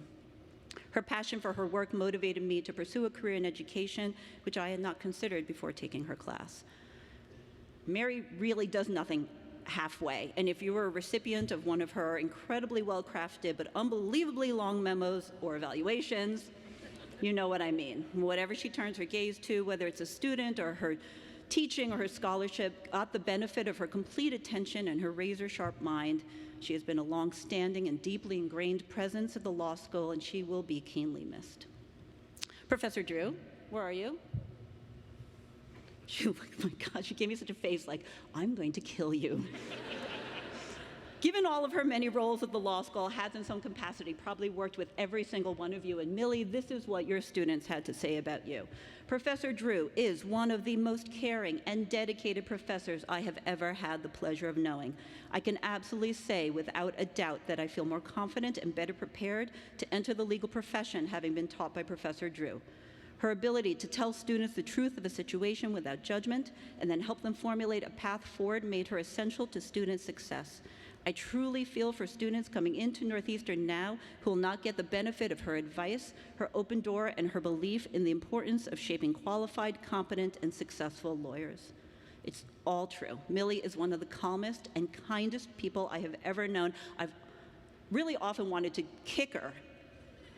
Her passion for her work motivated me to pursue a career in education, which I had not considered before taking her class. Mary really does nothing halfway. And if you were a recipient of one of her incredibly well-crafted but unbelievably long memos or evaluations, you know what I mean. Whatever she turns her gaze to, whether it's a student or her teaching or her scholarship, got the benefit of her complete attention and her razor-sharp mind. She has been a long-standing and deeply ingrained presence at the law school, and she will be keenly missed. Professor Drew, where are you? Oh my God, she gave me such a face like, I'm going to kill you. Given all of her many roles at the law school, has in some capacity probably worked with every single one of you. And Millie, this is what your students had to say about you. Professor Drew is one of the most caring and dedicated professors I have ever had the pleasure of knowing. I can absolutely say without a doubt that I feel more confident and better prepared to enter the legal profession having been taught by Professor Drew. Her ability to tell students the truth of a situation without judgment and then help them formulate a path forward made her essential to student success. I truly feel for students coming into Northeastern now who will not get the benefit of her advice, her open door, and her belief in the importance of shaping qualified, competent, and successful lawyers. It's all true. Millie is one of the calmest and kindest people I have ever known. I've really often wanted to kick her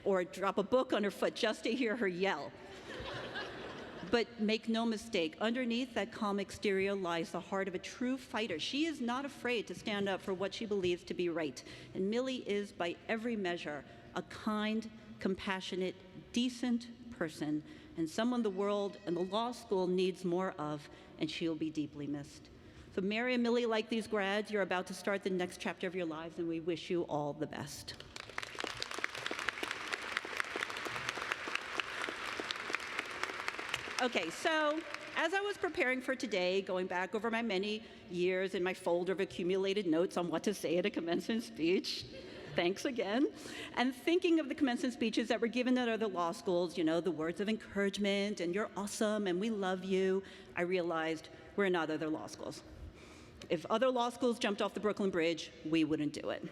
or drop a book on her foot just to hear her yell. But make no mistake, underneath that calm exterior lies the heart of a true fighter. She is not afraid to stand up for what she believes to be right. And Millie is, by every measure, a kind, compassionate, decent person, and someone the world and the law school needs more of, and she'll be deeply missed. So Mary and Millie, like these grads, you're about to start the next chapter of your lives, and we wish you all the best. Okay, so as I was preparing for today, going back over my many years in my folder of accumulated notes on what to say at a commencement speech, thanks again, and thinking of the commencement speeches that were given at other law schools, you know, the words of encouragement and you're awesome and we love you, I realized we're not other law schools. If other law schools jumped off the Brooklyn Bridge, we wouldn't do it.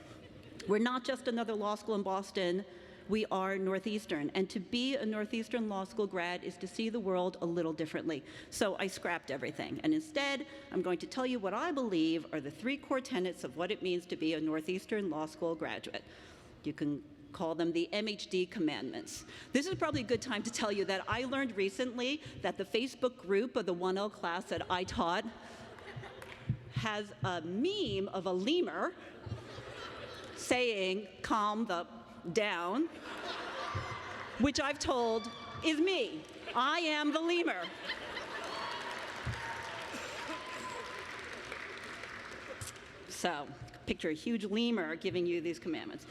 We're not just another law school in Boston. We are Northeastern, and to be a Northeastern Law School grad is to see the world a little differently. So I scrapped everything, and instead, I'm going to tell you what I believe are the 3 core tenets of what it means to be a Northeastern Law School graduate. You can call them the MHD commandments. This is probably a good time to tell you that I learned recently that the Facebook group of the 1L class that I taught has a meme of a lemur saying, calm the down, which I've told is me. I am the lemur. So, picture a huge lemur giving you these commandments.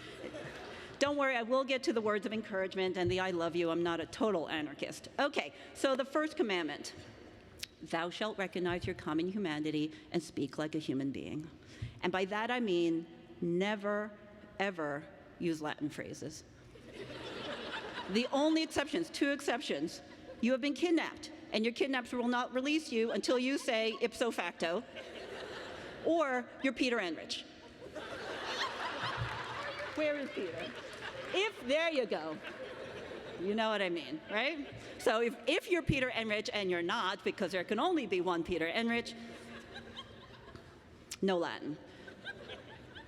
Don't worry, I will get to the words of encouragement and the I love you. I'm not a total anarchist. Okay, so the first commandment, thou shalt recognize your common humanity and speak like a human being. And by that I mean never, ever use Latin phrases. The only exceptions, 2 exceptions, you have been kidnapped, and your kidnappers will not release you until you say ipso facto, or you're Peter Enrich. Where is Peter? There you go. You know what I mean, right? So if you're Peter Enrich, and you're not, because there can only be one Peter Enrich, no Latin.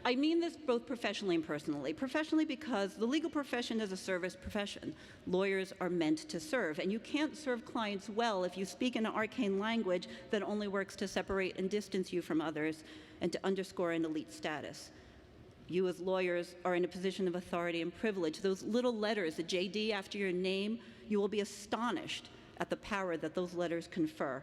I mean this both professionally and personally. Professionally, because the legal profession is a service profession. Lawyers are meant to serve, and you can't serve clients well if you speak in an arcane language that only works to separate and distance you from others and to underscore an elite status. You as lawyers are in a position of authority and privilege. Those little letters, the JD after your name, you will be astonished at the power that those letters confer.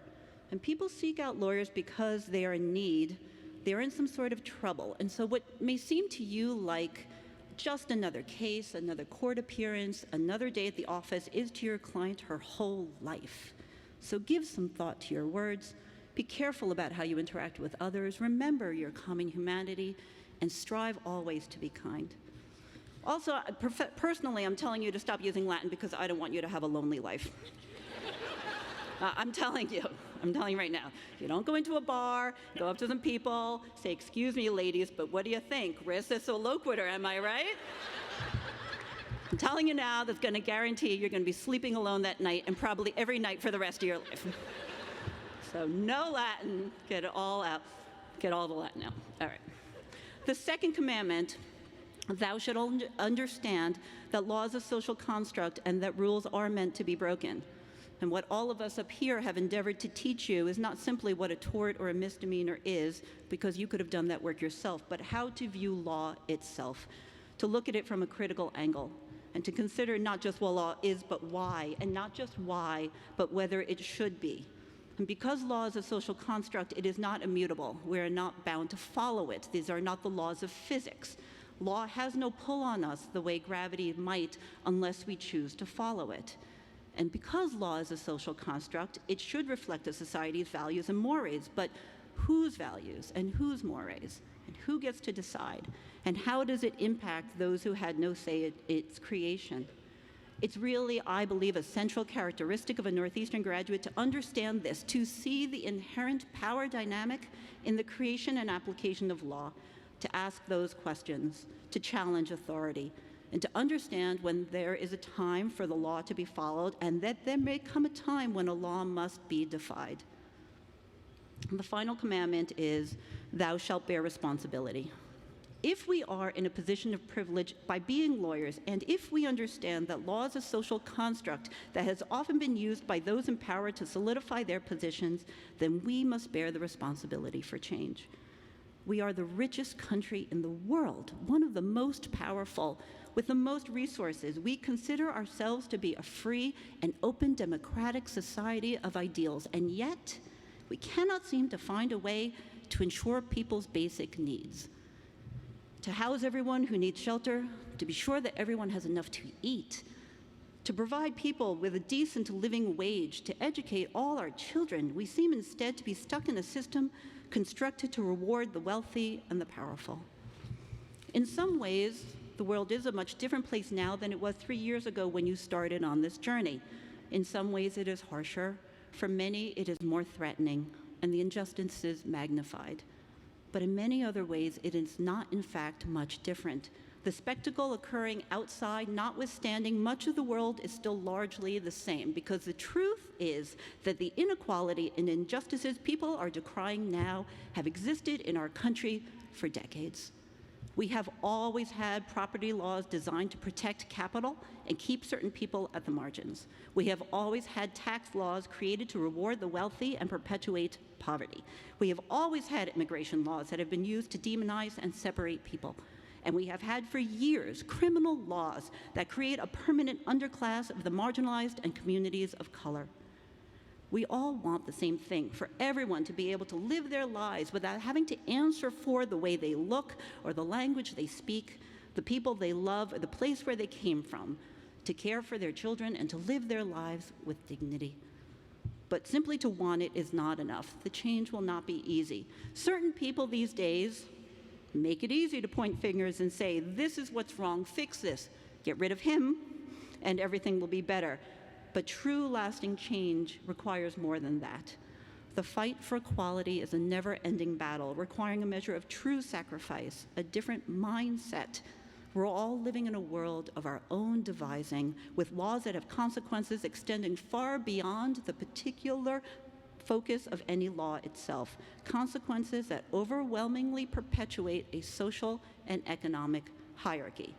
And people seek out lawyers because they are in need. They're in some sort of trouble. And so what may seem to you like just another case, another court appearance, another day at the office is to your client her whole life. So give some thought to your words. Be careful about how you interact with others. Remember your common humanity, and strive always to be kind. Also, personally, I'm telling you to stop using Latin because I don't want you to have a lonely life. I'm telling you right now. You don't go into a bar, go up to some people, say, "Excuse me, ladies, but what do you think? Res is so loquitur, am I right?" I'm telling you now, that's going to guarantee you're going to be sleeping alone that night and probably every night for the rest of your life. So no Latin, get it all out. Get all the Latin out. All right. The second commandment, thou shalt understand that law is a social construct and that rules are meant to be broken. And what all of us up here have endeavored to teach you is not simply what a tort or a misdemeanor is, because you could have done that work yourself, but how to view law itself, to look at it from a critical angle, and to consider not just what law is, but why, and not just why, but whether it should be. And because law is a social construct, it is not immutable. We are not bound to follow it. These are not the laws of physics. Law has no pull on us the way gravity might unless we choose to follow it. And because law is a social construct, it should reflect a society's values and mores, but whose values and whose mores? And who gets to decide? And how does it impact those who had no say in its creation? It's really, I believe, a central characteristic of a Northeastern graduate to understand this, to see the inherent power dynamic in the creation and application of law, to ask those questions, to challenge authority, and to understand when there is a time for the law to be followed, and that there may come a time when a law must be defied. And the final commandment is, thou shalt bear responsibility. If we are in a position of privilege by being lawyers, and if we understand that law is a social construct that has often been used by those in power to solidify their positions, then we must bear the responsibility for change. We are the richest country in the world, one of the most powerful, with the most resources. We consider ourselves to be a free and open democratic society of ideals, and yet we cannot seem to find a way to ensure people's basic needs. To house everyone who needs shelter, to be sure that everyone has enough to eat, to provide people with a decent living wage, to educate all our children, we seem instead to be stuck in a system constructed to reward the wealthy and the powerful. In some ways, the world is a much different place now than it was 3 years ago when you started on this journey. In some ways, it is harsher. For many, it is more threatening, and the injustice is magnified. But in many other ways, it is not, in fact, much different. The spectacle occurring outside, notwithstanding, much of the world is still largely the same, because the truth is that the inequality and injustices people are decrying now have existed in our country for decades. We have always had property laws designed to protect capital and keep certain people at the margins. We have always had tax laws created to reward the wealthy and perpetuate poverty. We have always had immigration laws that have been used to demonize and separate people. And we have had for years criminal laws that create a permanent underclass of the marginalized and communities of color. We all want the same thing, for everyone to be able to live their lives without having to answer for the way they look or the language they speak, the people they love or the place where they came from, to care for their children and to live their lives with dignity. But simply to want it is not enough. The change will not be easy. Certain people these days make it easy to point fingers and say, this is what's wrong, fix this, get rid of him, and everything will be better. But true lasting change requires more than that. The fight for equality is a never-ending battle, requiring a measure of true sacrifice, a different mindset, We're all living in a world of our own devising, with laws that have consequences extending far beyond the particular focus of any law itself, consequences that overwhelmingly perpetuate a social and economic hierarchy.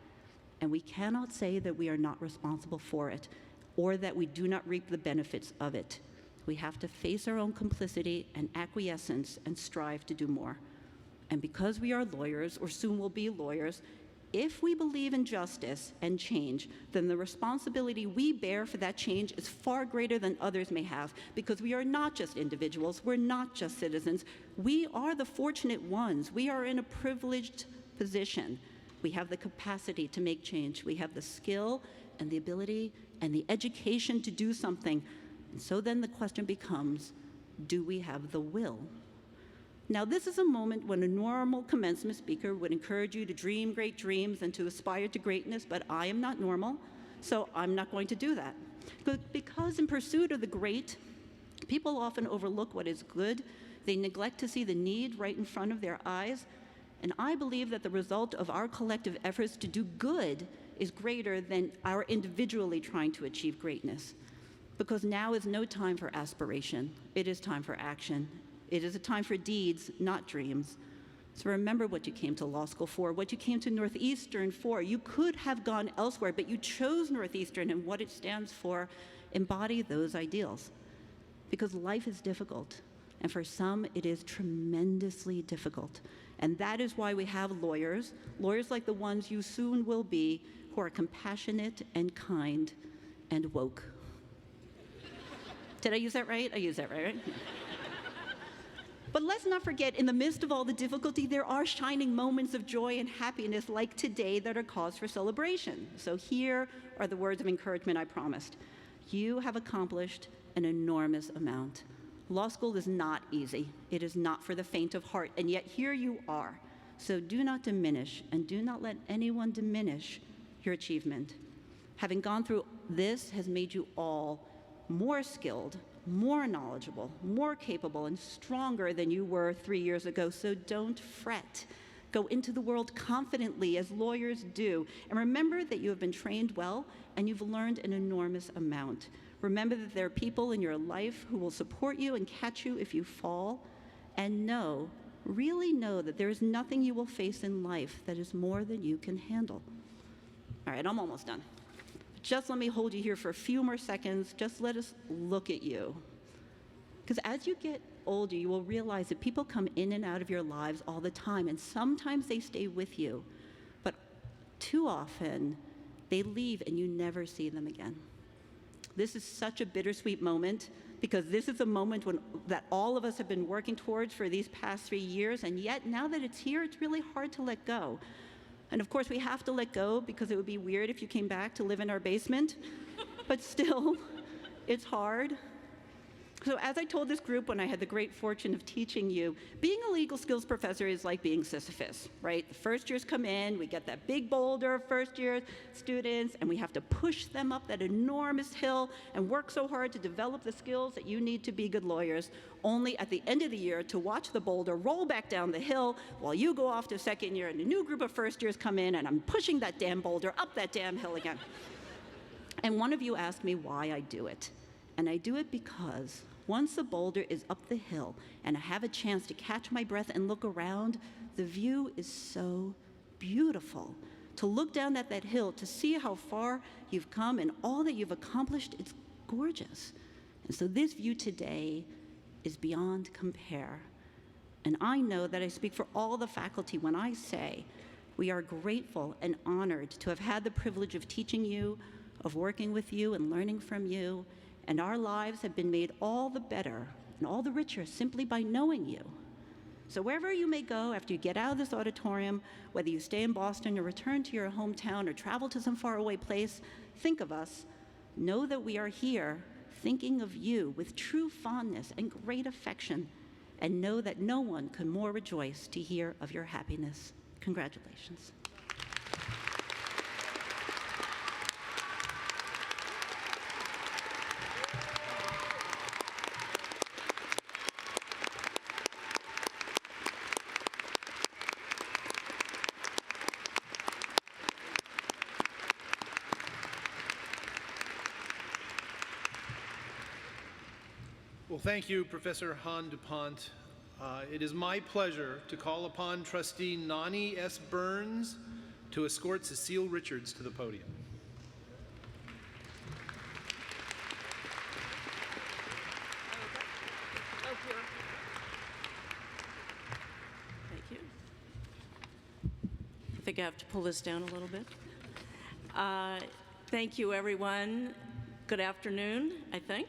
And we cannot say that we are not responsible for it, or that we do not reap the benefits of it. We have to face our own complicity and acquiescence and strive to do more. And because we are lawyers, or soon will be lawyers, if we believe in justice and change, then the responsibility we bear for that change is far greater than others may have, because we are not just individuals, we're not just citizens, we are the fortunate ones. We are in a privileged position. We have the capacity to make change. We have the skill and the ability and the education to do something. And so then the question becomes, do we have the will? Now, this is a moment when a normal commencement speaker would encourage you to dream great dreams and to aspire to greatness, but I am not normal, so I'm not going to do that. Because in pursuit of the great, people often overlook what is good. They neglect to see the need right in front of their eyes. And I believe that the result of our collective efforts to do good is greater than our individually trying to achieve greatness. Because now is no time for aspiration. It is time for action. It is a time for deeds, not dreams. So remember what you came to law school for, what you came to Northeastern for. You could have gone elsewhere, but you chose Northeastern, and what it stands for. Embody those ideals. Because life is difficult, and for some it is tremendously difficult. And that is why we have lawyers like the ones you soon will be, who are compassionate and kind and woke. Did I use that right? I used that right? But let's not forget, in the midst of all the difficulty, there are shining moments of joy and happiness like today that are cause for celebration. So here are the words of encouragement I promised. You have accomplished an enormous amount. Law school is not easy. It is not for the faint of heart, and yet here you are. So do not diminish, and do not let anyone diminish your achievement. Having gone through this has made you all more skilled, more knowledgeable, more capable, and stronger than you were 3 years ago, so don't fret. Go into the world confidently, as lawyers do, and remember that you have been trained well, and you've learned an enormous amount. Remember that there are people in your life who will support you and catch you if you fall, and really know that there is nothing you will face in life that is more than you can handle. All right, I'm almost done. Just let me hold you here for a few more seconds. Just let us look at you. Because as you get older, you will realize that people come in and out of your lives all the time, and sometimes they stay with you, but too often they leave and you never see them again. This is such a bittersweet moment, because this is a moment that all of us have been working towards for these past 3 years, and yet now that it's here, it's really hard to let go. And of course, we have to let go because it would be weird if you came back to live in our basement, but still, it's hard. So as I told this group when I had the great fortune of teaching you, being a legal skills professor is like being Sisyphus, right? The first years come in, we get that big boulder of first year students, and we have to push them up that enormous hill and work so hard to develop the skills that you need to be good lawyers, only at the end of the year to watch the boulder roll back down the hill while you go off to second year and a new group of first years come in, and I'm pushing that damn boulder up that damn hill again. And one of you asked me why I do it. And I do it because once the boulder is up the hill and I have a chance to catch my breath and look around, the view is so beautiful. To look down at that hill, to see how far you've come and all that you've accomplished, it's gorgeous. And so this view today is beyond compare. And I know that I speak for all the faculty when I say we are grateful and honored to have had the privilege of teaching you, of working with you and learning from you. And our lives have been made all the better and all the richer simply by knowing you. So wherever you may go after you get out of this auditorium, whether you stay in Boston or return to your hometown or travel to some faraway place, think of us. Know that we are here thinking of you with true fondness and great affection, and know that no one can more rejoice to hear of your happiness. Congratulations. Well, thank you, Professor Han DuPont. It is my pleasure to call upon Trustee Nani S. Burns to escort Cecile Richards to the podium. Thank you. I think I have to pull this down a little bit. Thank you, everyone. Good afternoon, I think.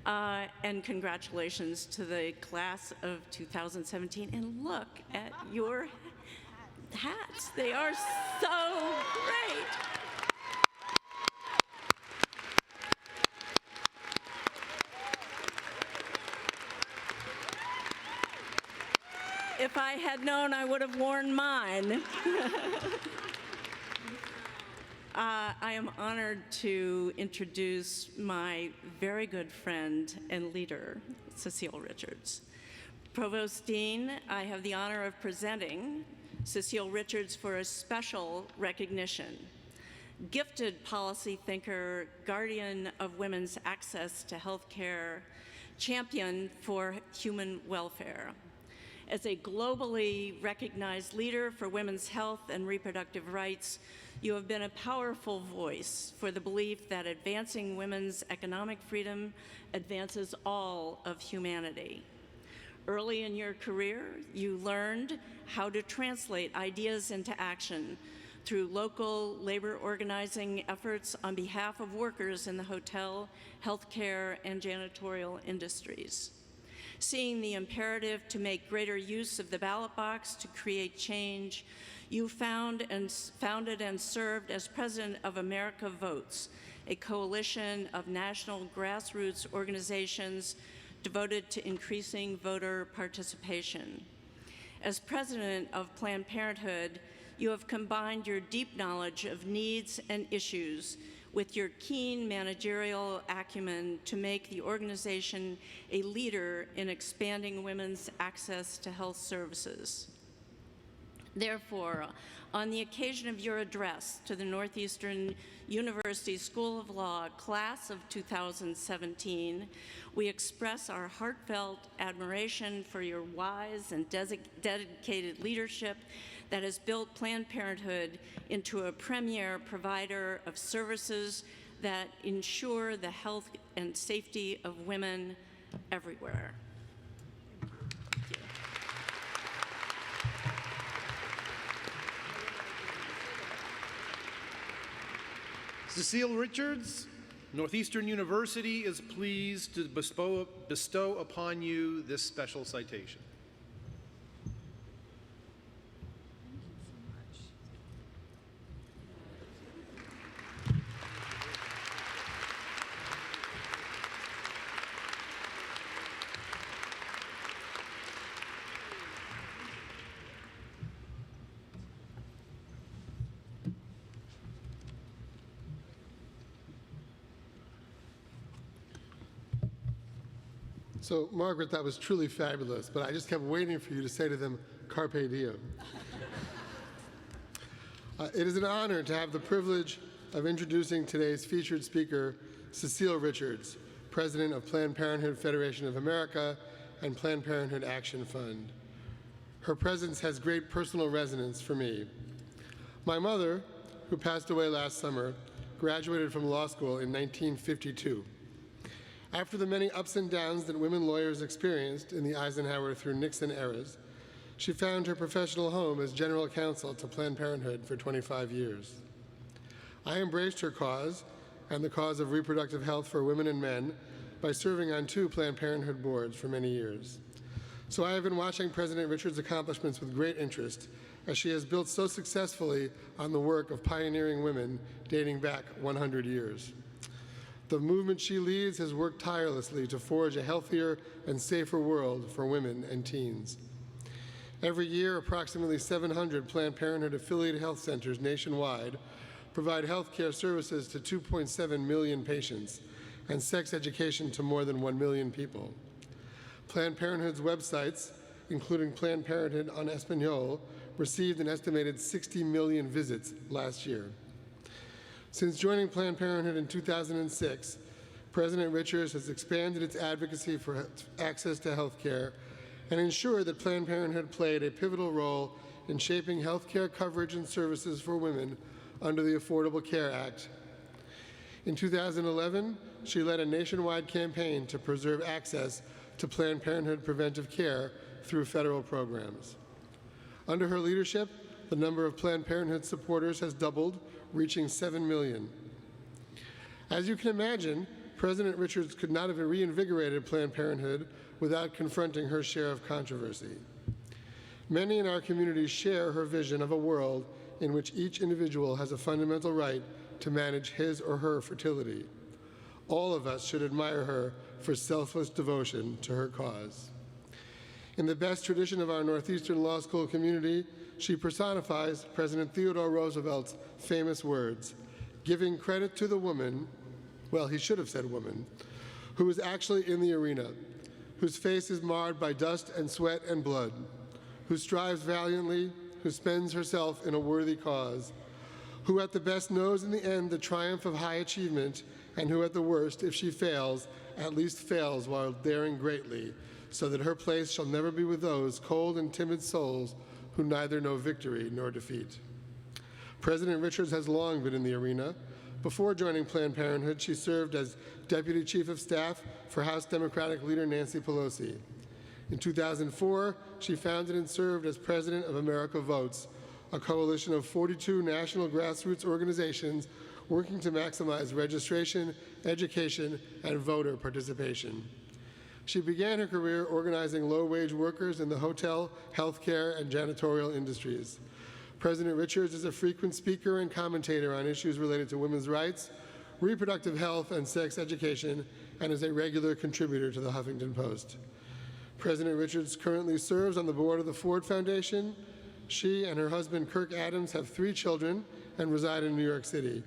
And congratulations to the class of 2017. And look at your hats. They are so great. If I had known, I would have worn mine. I am honored to introduce my very good friend and leader, Cecile Richards. Provost Dean, I have the honor of presenting Cecile Richards for a special recognition. Gifted policy thinker, guardian of women's access to health care, champion for human welfare. As a globally recognized leader for women's health and reproductive rights, you have been a powerful voice for the belief that advancing women's economic freedom advances all of humanity. Early in your career, you learned how to translate ideas into action through local labor organizing efforts on behalf of workers in the hotel, healthcare, and janitorial industries. Seeing the imperative to make greater use of the ballot box to create change, you founded and served as president of America Votes, a coalition of national grassroots organizations devoted to increasing voter participation. As president of Planned Parenthood, you have combined your deep knowledge of needs and issues with your keen managerial acumen to make the organization a leader in expanding women's access to health services. Therefore, on the occasion of your address to the Northeastern University School of Law class of 2017, we express our heartfelt admiration for your wise and dedicated leadership that has built Planned Parenthood into a premier provider of services that ensure the health and safety of women everywhere. Cecile Richards, Northeastern University is pleased to bestow upon you this special citation. So, Margaret, that was truly fabulous, but I just kept waiting for you to say to them, Carpe diem. It is an honor to have the privilege of introducing today's featured speaker, Cecile Richards, President of Planned Parenthood Federation of America and Planned Parenthood Action Fund. Her presence has great personal resonance for me. My mother, who passed away last summer, graduated from law school in 1952. After the many ups and downs that women lawyers experienced in the Eisenhower through Nixon eras, she found her professional home as general counsel to Planned Parenthood for 25 years. I embraced her cause and the cause of reproductive health for women and men by serving on 2 Planned Parenthood boards for many years. So I have been watching President Richards' accomplishments with great interest, as she has built so successfully on the work of pioneering women dating back 100 years. The movement she leads has worked tirelessly to forge a healthier and safer world for women and teens. Every year, approximately 700 Planned Parenthood affiliated health centers nationwide provide health care services to 2.7 million patients and sex education to more than 1 million people. Planned Parenthood's websites, including Planned Parenthood en Espanol, received an estimated 60 million visits last year. Since joining Planned Parenthood in 2006, President Richards has expanded its advocacy for access to health care and ensured that Planned Parenthood played a pivotal role in shaping health care coverage and services for women under the Affordable Care Act. In 2011, she led a nationwide campaign to preserve access to Planned Parenthood preventive care through federal programs. Under her leadership, the number of Planned Parenthood supporters has doubled, reaching 7 million. As you can imagine, President Richards could not have reinvigorated Planned Parenthood without confronting her share of controversy. Many in our community share her vision of a world in which each individual has a fundamental right to manage his or her fertility. All of us should admire her for selfless devotion to her cause. In the best tradition of our Northeastern Law School community, she personifies President Theodore Roosevelt's famous words, giving credit to the woman, well, he should have said woman, who is actually in the arena, whose face is marred by dust and sweat and blood, who strives valiantly, who spends herself in a worthy cause, who at the best knows in the end the triumph of high achievement, and who at the worst, if she fails, at least fails while daring greatly, so that her place shall never be with those cold and timid souls who neither know victory nor defeat. President Richards has long been in the arena. Before joining Planned Parenthood, she served as Deputy Chief of Staff for House Democratic leader Nancy Pelosi. In 2004, she founded and served as President of America Votes, a coalition of 42 national grassroots organizations working to maximize registration, education, and voter participation. She began her career organizing low-wage workers in the hotel, healthcare, and janitorial industries. President Richards is a frequent speaker and commentator on issues related to women's rights, reproductive health, and sex education, and is a regular contributor to the Huffington Post. President Richards currently serves on the board of the Ford Foundation. She and her husband, Kirk Adams, have 3 children and reside in New York City.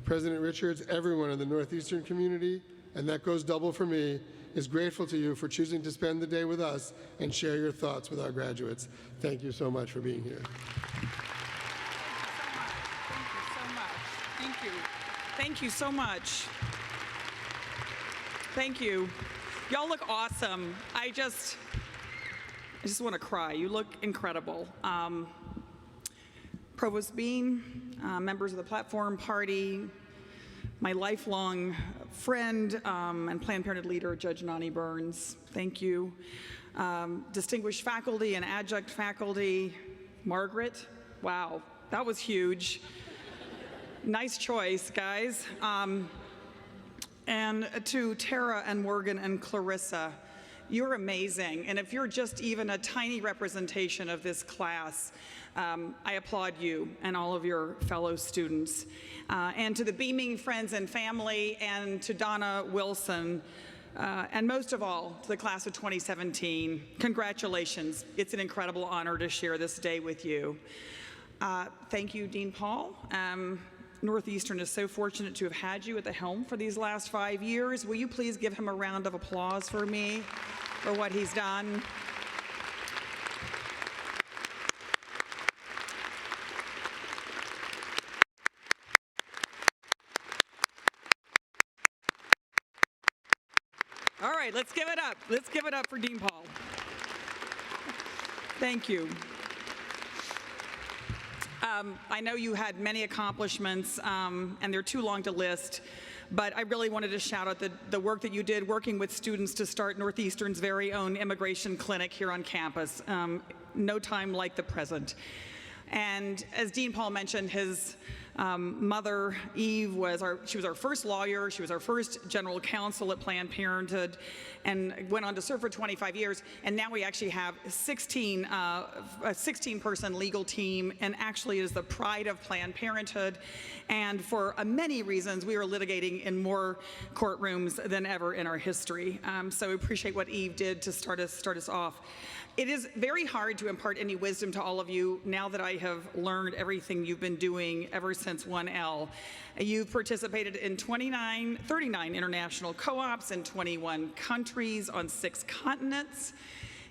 President Richards, everyone in the Northeastern community, and that goes double for me, is grateful to you for choosing to spend the day with us and share your thoughts with our graduates. Thank you so much for being here. Thank you. Thank you so much. Thank you. Y'all look awesome. I just want to cry. You look incredible. Provost Bean, members of the platform party, my lifelong friend and Planned Parenthood leader, Judge Nani Burns, thank you. Distinguished faculty and adjunct faculty, Margaret, wow, that was huge. Nice choice, guys. And to Tara and Morgan and Clarissa, you're amazing. And if you're just even a tiny representation of this class, I applaud you and all of your fellow students. And to the beaming friends and family, and to Donna Wilson, and most of all, to the class of 2017, congratulations. It's an incredible honor to share this day with you. Thank you, Dean Paul. Northeastern is so fortunate to have had you at the helm for these last 5 years. Will you please give him a round of applause for me for what he's done? All right, let's give it up. Let's give it up for Dean Paul. Thank you. I know you had many accomplishments, and they're too long to list, but I really wanted to shout out the work that you did working with students to start Northeastern's very own immigration clinic here on campus. No time like the present. And as Dean Paul mentioned, his mother, Eve, she was our first lawyer. She was our first general counsel at Planned Parenthood, and went on to serve for 25 years. And now we actually have a 16-person legal team, and actually is the pride of Planned Parenthood. And for many reasons, we are litigating in more courtrooms than ever in our history. So we appreciate what Eve did to start us off. It is very hard to impart any wisdom to all of you now that I have learned everything you've been doing ever since 1L. You've participated in 39 international co-ops in 21 countries on 6 continents.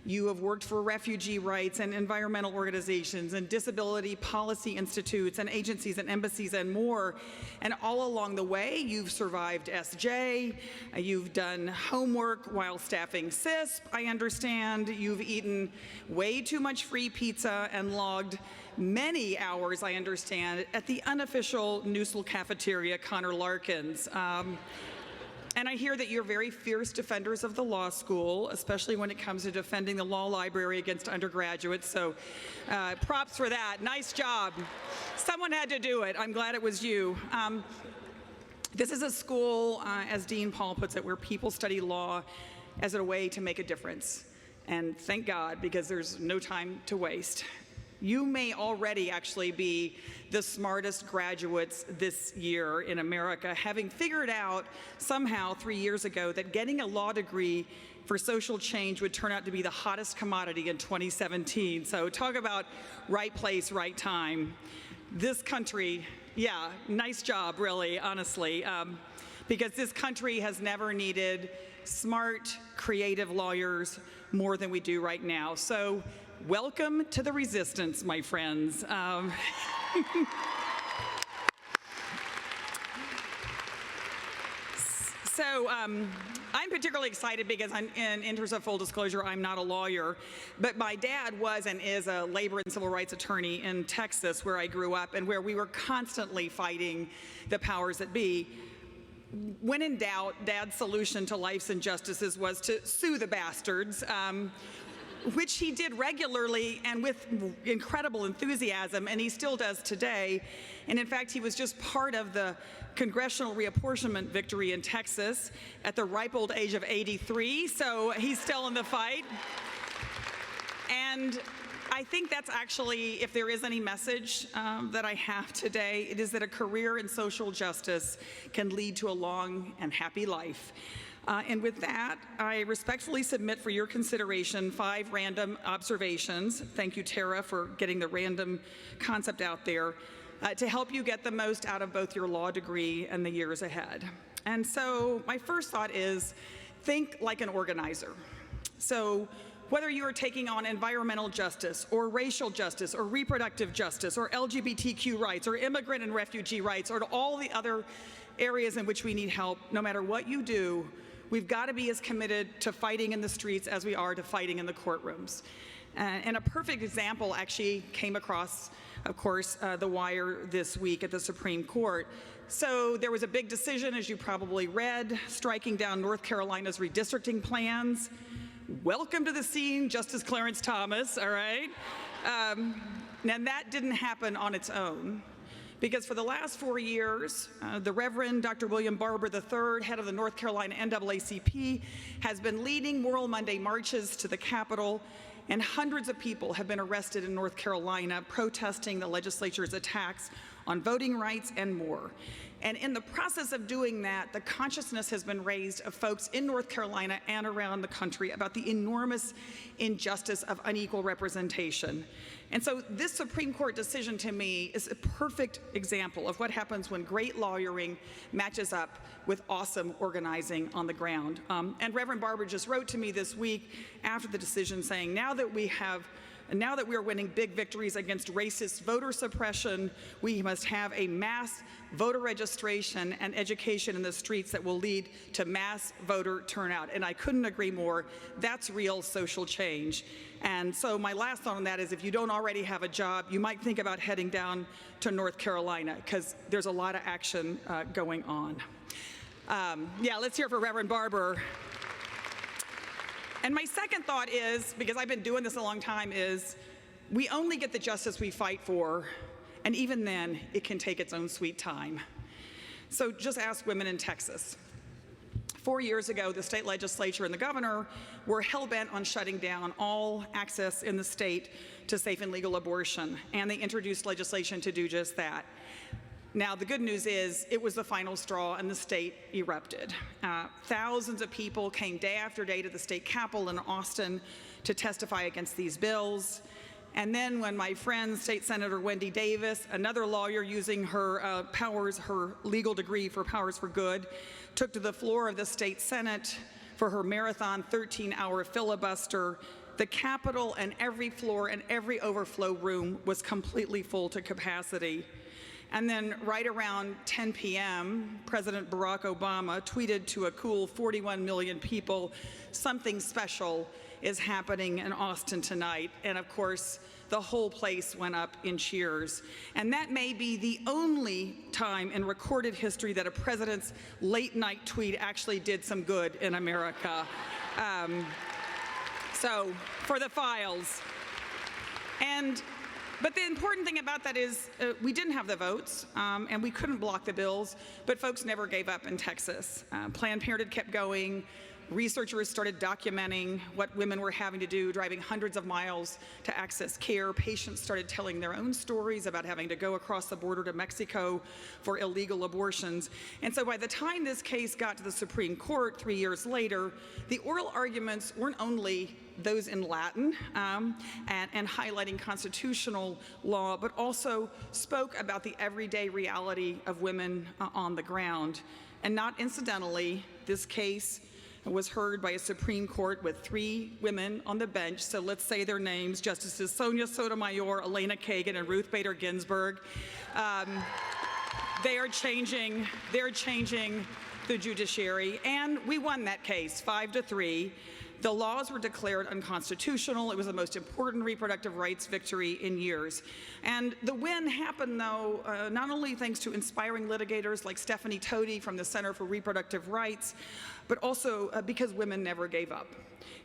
You have worked for refugee rights and environmental organizations and disability policy institutes and agencies and embassies and more. And all along the way, you've survived SJ, you've done homework while staffing CISP, I understand. You've eaten way too much free pizza and logged many hours, I understand, at the unofficial Newsel cafeteria, Connor Larkin's. And I hear that you're very fierce defenders of the law school, especially when it comes to defending the law library against undergraduates. So props for that. Nice job. Someone had to do it. I'm glad it was you. This is a school, as Dean Paul puts it, where people study law as a way to make a difference. And thank God, because there's no time to waste. You may already actually be the smartest graduates this year in America, having figured out somehow 3 years ago that getting a law degree for social change would turn out to be the hottest commodity in 2017. So talk about right place, right time. This country, yeah, nice job, really, honestly, because this country has never needed smart, creative lawyers more than we do right now. So welcome to the resistance, my friends. I'm particularly excited because in interest of full disclosure, I'm not a lawyer, but my dad was and is a labor and civil rights attorney in Texas, where I grew up and where we were constantly fighting the powers that be. When in doubt, Dad's solution to life's injustices was to sue the bastards, which he did regularly and with incredible enthusiasm, and he still does today. And in fact, he was just part of the congressional reapportionment victory in Texas at the ripe old age of 83, so he's still in the fight. And I think that's actually, if there is any message that I have today, it is that a career in social justice can lead to a long and happy life. And with that, I respectfully submit for your consideration 5 random observations. Thank you, Tara, for getting the random concept out there to help you get the most out of both your law degree and the years ahead. And so my first thought is, think like an organizer. So whether you are taking on environmental justice or racial justice or reproductive justice or LGBTQ rights or immigrant and refugee rights or all the other areas in which we need help, no matter what you do, we've got to be as committed to fighting in the streets as we are to fighting in the courtrooms. And a perfect example actually came across, of course, the wire this week at the Supreme Court. So there was a big decision, as you probably read, striking down North Carolina's redistricting plans. Welcome to the scene, Justice Clarence Thomas, all right? Now that didn't happen on its own, because for the last 4 years, the Reverend Dr. William Barber III, head of the North Carolina NAACP, has been leading Moral Monday marches to the Capitol, and hundreds of people have been arrested in North Carolina protesting the legislature's attacks on voting rights and more. And in the process of doing that, the consciousness has been raised of folks in North Carolina and around the country about the enormous injustice of unequal representation. And so this Supreme Court decision to me is a perfect example of what happens when great lawyering matches up with awesome organizing on the ground. And Reverend Barber just wrote to me this week after the decision saying, now that we are winning big victories against racist voter suppression, we must have a mass voter registration and education in the streets that will lead to mass voter turnout. And I couldn't agree more. That's real social change. And so my last thought on that is, if you don't already have a job, you might think about heading down to North Carolina, because there's a lot of action going on. Yeah, let's hear it for Reverend Barber. And my second thought is, because I've been doing this a long time, is we only get the justice we fight for, and even then, it can take its own sweet time. So just ask women in Texas. 4 years ago, the state legislature and the governor were hell-bent on shutting down all access in the state to safe and legal abortion, and they introduced legislation to do just that. Now, the good news is it was the final straw and the state erupted. Thousands of people came day after day to the state capitol in Austin to testify against these bills. And then when my friend, State Senator Wendy Davis, another lawyer using her her legal degree for Powers for Good, took to the floor of the state Senate for her marathon 13-hour filibuster, the Capitol and every floor and every overflow room was completely full to capacity. And then right around 10 p.m., President Barack Obama tweeted to a cool 41 million people, "Something special is happening in Austin tonight." And of course, the whole place went up in cheers. And that may be the only time in recorded history that a president's late night tweet actually did some good in America. So, for the files. But the important thing about that is we didn't have the votes, and we couldn't block the bills, but folks never gave up in Texas. Planned Parenthood kept going. Researchers started documenting what women were having to do, driving hundreds of miles to access care. Patients started telling their own stories about having to go across the border to Mexico for illegal abortions. And so by the time this case got to the Supreme Court 3 years later, the oral arguments weren't only those in Latin and highlighting constitutional law, but also spoke about the everyday reality of women on the ground. And not incidentally, this case was heard by a Supreme Court with 3 women on the bench. So let's say their names: Justices Sonia Sotomayor, Elena Kagan, and Ruth Bader Ginsburg. They're changing the judiciary, and we won that case 5-3. The laws were declared unconstitutional. It was the most important reproductive rights victory in years. And the win happened, though, not only thanks to inspiring litigators like Stephanie Toti from the Center for Reproductive Rights, but also because women never gave up.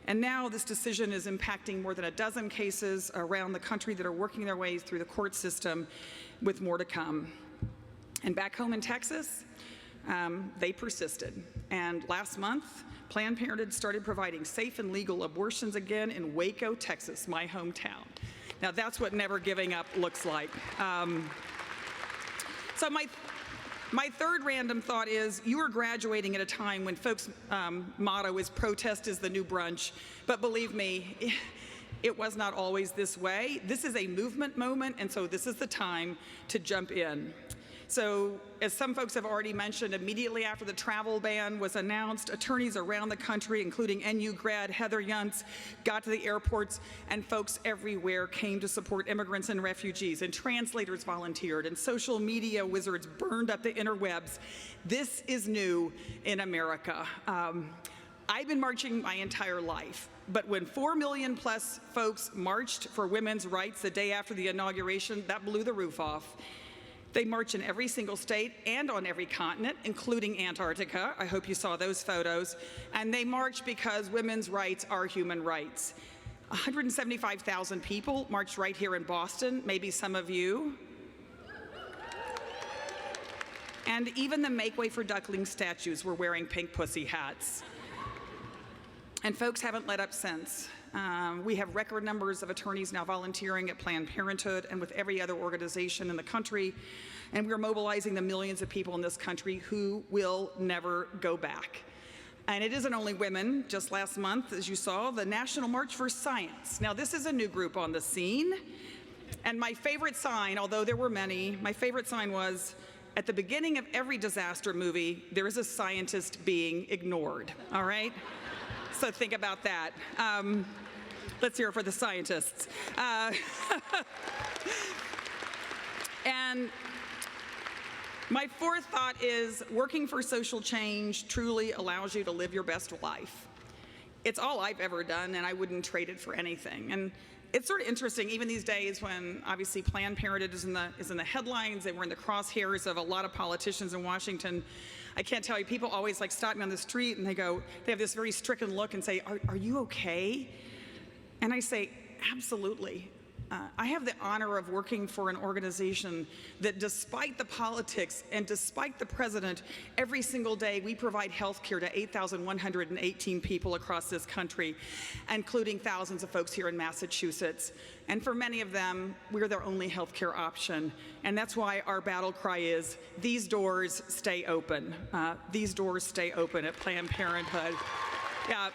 And now this decision is impacting more than a dozen cases around the country that are working their ways through the court system, with more to come. And back home in Texas, they persisted. And last month, Planned Parenthood started providing safe and legal abortions again in Waco, Texas, my hometown. Now that's what never giving up looks like. So my third random thought is, you are graduating at a time when folks' motto is "protest is the new brunch," but believe me, it was not always this way. This is a movement moment, and so this is the time to jump in. So, as some folks have already mentioned, immediately after the travel ban was announced, attorneys around the country, including NU grad Heather Yuntz, got to the airports, and folks everywhere came to support immigrants and refugees, and translators volunteered, and social media wizards burned up the interwebs. This is new in America. I've been marching my entire life, but when 4 million plus folks marched for women's rights the day after the inauguration, that blew the roof off. They march in every single state and on every continent, including Antarctica. I hope you saw those photos. And they march because women's rights are human rights. 175,000 people marched right here in Boston, maybe some of you. And even the Make Way for Ducklings statues were wearing pink pussy hats. And folks haven't let up since. We have record numbers of attorneys now volunteering at Planned Parenthood and with every other organization in the country, and we're mobilizing the millions of people in this country who will never go back. And it isn't only women. Just last month, as you saw, the National March for Science. Now, this is a new group on the scene, and my favorite sign, although there were many, my favorite sign was, at the beginning of every disaster movie, there is a scientist being ignored, all right? So think about that. Let's hear it for the scientists. And my fourth thought is, working for social change truly allows you to live your best life. It's all I've ever done, and I wouldn't trade it for anything. And it's sort of interesting, even these days when obviously Planned Parenthood is in the headlines, and we're in the crosshairs of a lot of politicians in Washington. I can't tell you, people always like stop me on the street and they have this very stricken look and say, are you okay? And I say, absolutely. I have the honor of working for an organization that, despite the politics and despite the president, every single day we provide health care to 8,118 people across this country, including thousands of folks here in Massachusetts. And for many of them, we're their only health care option. And that's why our battle cry is, these doors stay open. These doors stay open at Planned Parenthood. Yeah.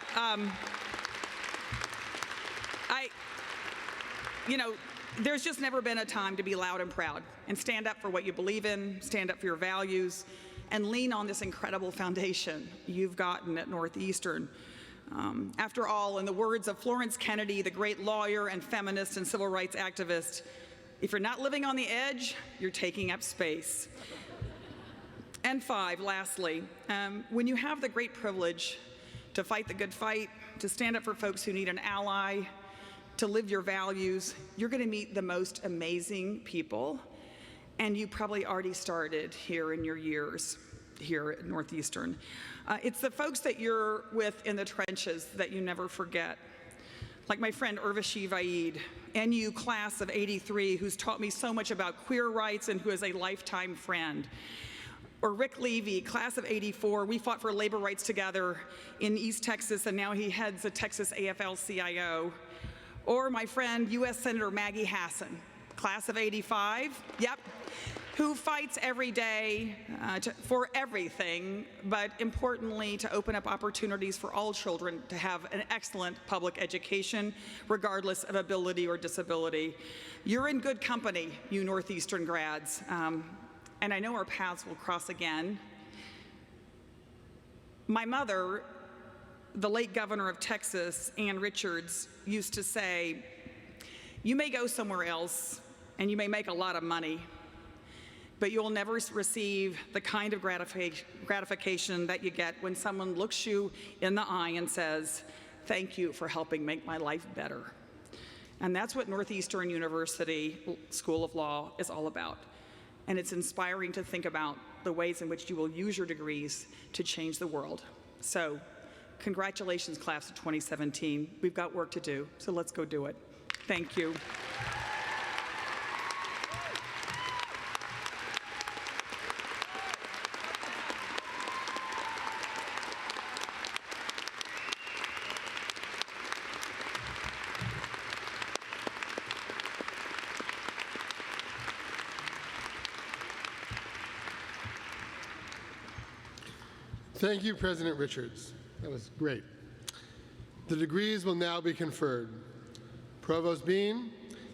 There's just never been a time to be loud and proud and stand up for what you believe in, stand up for your values, and lean on this incredible foundation you've gotten at Northeastern. After all, in the words of Florence Kennedy, the great lawyer and feminist and civil rights activist, if you're not living on the edge, you're taking up space. And 5, lastly, when you have the great privilege to fight the good fight, to stand up for folks who need an ally, to live your values, you're going to meet the most amazing people, and you probably already started here in your years here at Northeastern. It's the folks that you're with in the trenches that you never forget. Like my friend Urvashi Vaid, NU class of '83, who's taught me so much about queer rights and who is a lifetime friend. Or Rick Levy, class of '84, we fought for labor rights together in East Texas, and now he heads the Texas AFL-CIO. Or my friend, U.S. Senator Maggie Hassan, class of '85, yep, who fights every day for everything, but importantly, to open up opportunities for all children to have an excellent public education, regardless of ability or disability. You're in good company, you Northeastern grads, and I know our paths will cross again. My mother, the late governor of Texas, Ann Richards, used to say, "You may go somewhere else, and you may make a lot of money, but you'll never receive the kind of gratification that you get when someone looks you in the eye and says, 'Thank you for helping make my life better.'" And that's what Northeastern University School of Law is all about. And it's inspiring to think about the ways in which you will use your degrees to change the world. So, congratulations, class of 2017. We've got work to do, so let's go do it. Thank you. Thank you, President Richards. That was great. The degrees will now be conferred. Provost Bean,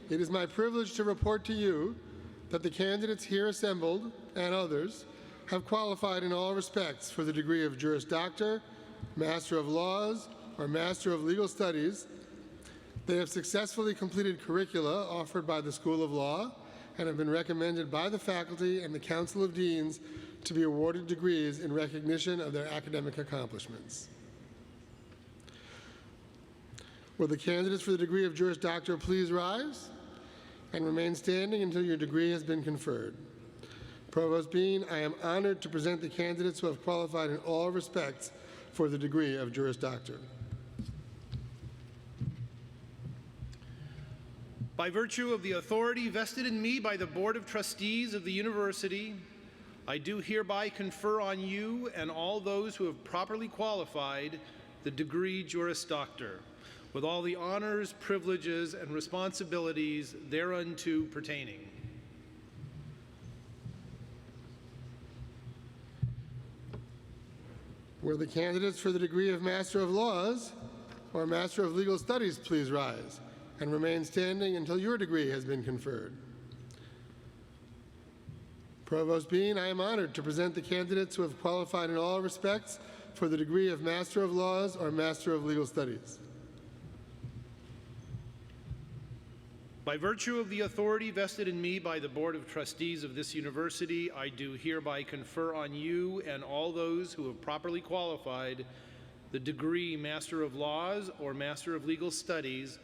it is my privilege to report to you that the candidates here assembled, and others, have qualified in all respects for the degree of Juris Doctor, Master of Laws, or Master of Legal Studies. They have successfully completed curricula offered by the School of Law and have been recommended by the faculty and the Council of Deans to be awarded degrees in recognition of their academic accomplishments. Will the candidates for the degree of Juris Doctor please rise and remain standing until your degree has been conferred. Provost Bean, I am honored to present the candidates who have qualified in all respects for the degree of Juris Doctor. By virtue of the authority vested in me by the Board of Trustees of the University, I do hereby confer on you and all those who have properly qualified the degree Juris Doctor, with all the honors, privileges, and responsibilities thereunto pertaining. Will the candidates for the degree of Master of Laws or Master of Legal Studies please rise and remain standing until your degree has been conferred. Provost Bean, I am honored to present the candidates who have qualified in all respects for the degree of Master of Laws or Master of Legal Studies. By virtue of the authority vested in me by the Board of Trustees of this university, I do hereby confer on you and all those who have properly qualified the degree Master of Laws or Master of Legal Studies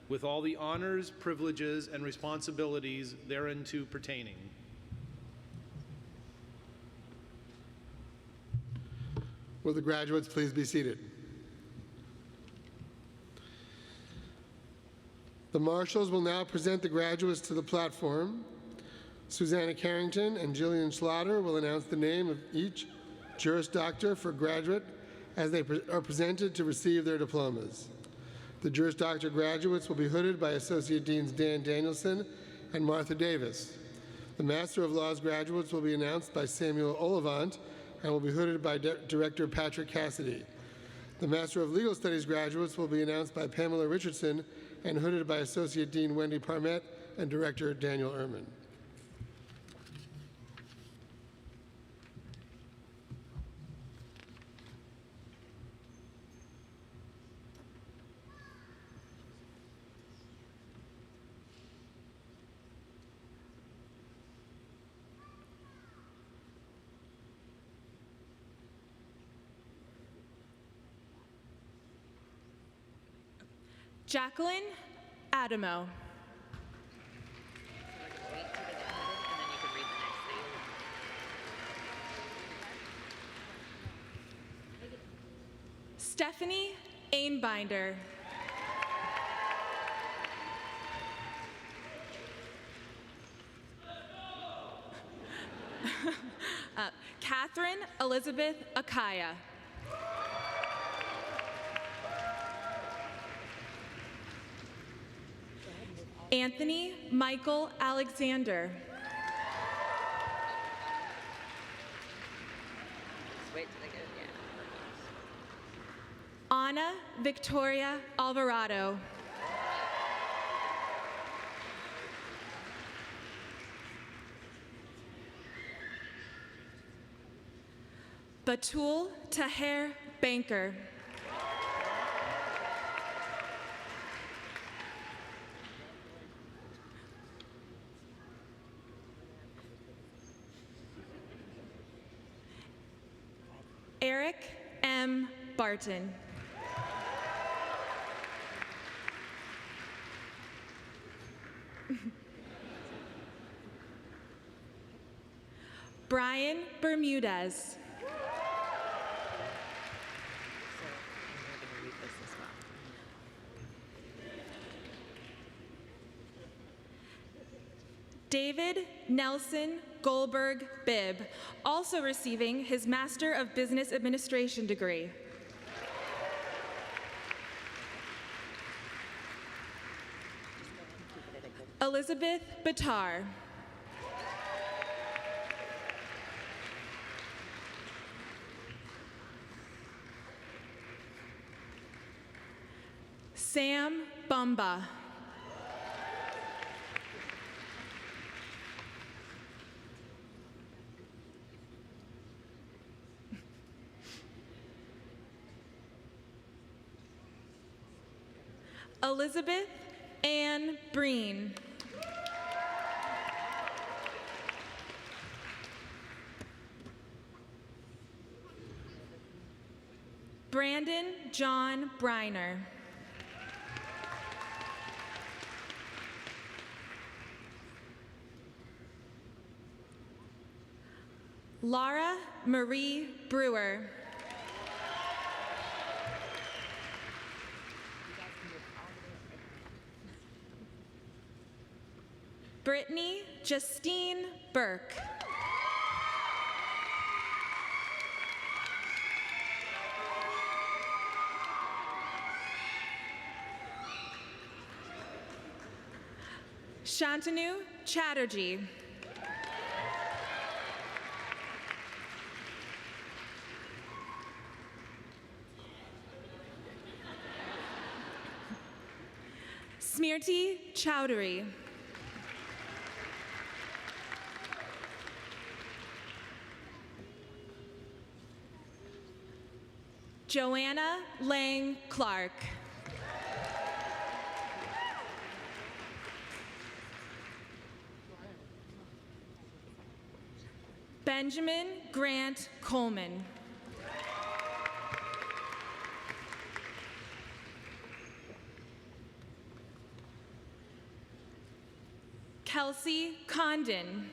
with all the honors, privileges, and responsibilities thereunto pertaining. Will the graduates please be seated? The marshals will now present the graduates to the platform. Susanna Carrington and Jillian Schlatter will announce the name of each Juris Doctor for graduate as they are presented to receive their diplomas. The Juris Doctor graduates will be hooded by Associate Deans Dan Danielson and Martha Davis. The Master of Laws graduates will be announced by Samuel Olivant and will be hooded by Director Patrick Cassidy. The Master of Legal Studies graduates will be announced by Pamela Richardson and hooded by Associate Dean Wendy Parmet and Director Daniel Ehrman. Jacqueline Adamo. Stephanie Einbinder. Catherine Elizabeth Akaya. Anthony Michael Alexander. Anna Victoria Alvarado. Batul Taher Banker. Eric M. Barton. Brian Bermudez. David Nelson Goldberg Bibb, also receiving his Master of Business Administration degree. Elizabeth Bitar. Sam Bumba. Elizabeth Ann Breen. Brandon John Briner. Laura Marie Brewer. Brittany Justine Burke. Shantanu Chatterjee. Smirti Chowdhury. Joanna Lang Clark. Benjamin Grant Coleman. Kelsey Condon.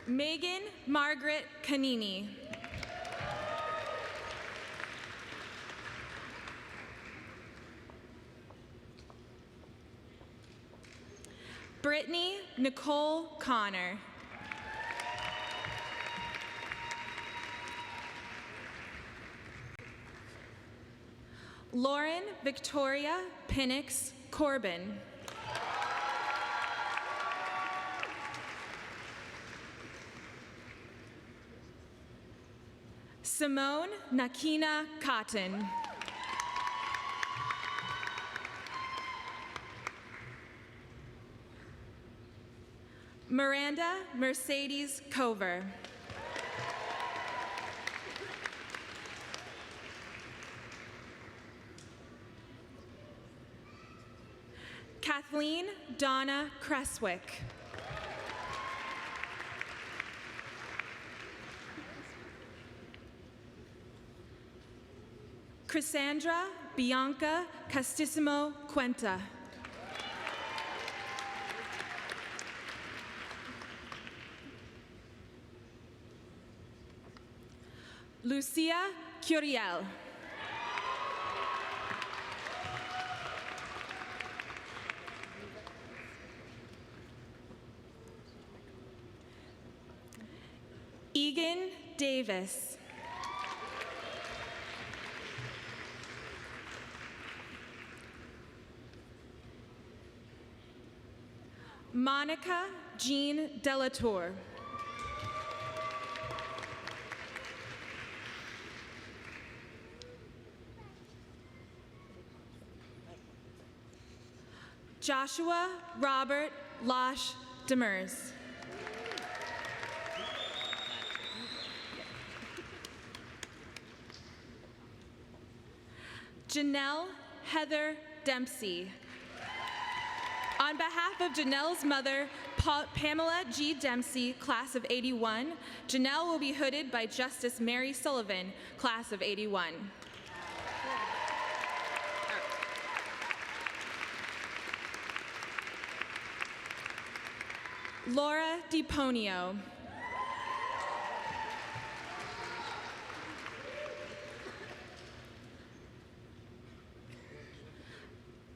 Megan Margaret Canini. Brittany Nicole Connor. Lauren Victoria Pinnix Corbin. Simone Nakina Cotton. Miranda Mercedes Cover. Kathleen Donna Creswick. Cassandra Bianca Castissimo Cuenta. Lucia Curiel. Egan Davis. Monica Jean Delatour. Joshua Robert Losh Demers. Janelle Heather Dempsey. On behalf of Janelle's mother, Pamela G. Dempsey, class of '81, Janelle will be hooded by Justice Mary Sullivan, class of '81. Laura DiPonio.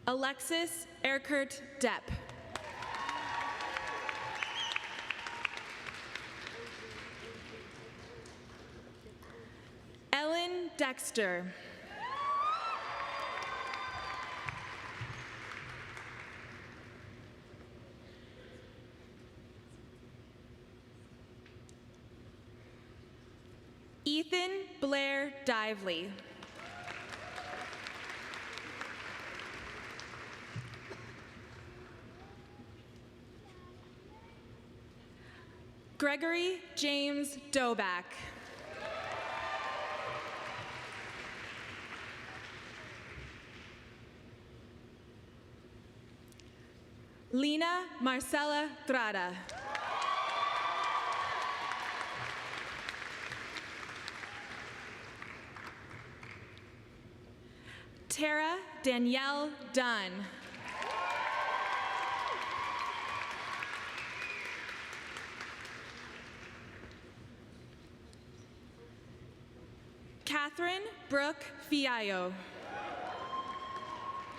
Alexis Erkert Depp. Ellen Dexter. Ethan Blair Dively. Gregory James Doback. Lena Marcela Trada. Tara Danielle Dunn. Catherine Brooke Fiallo.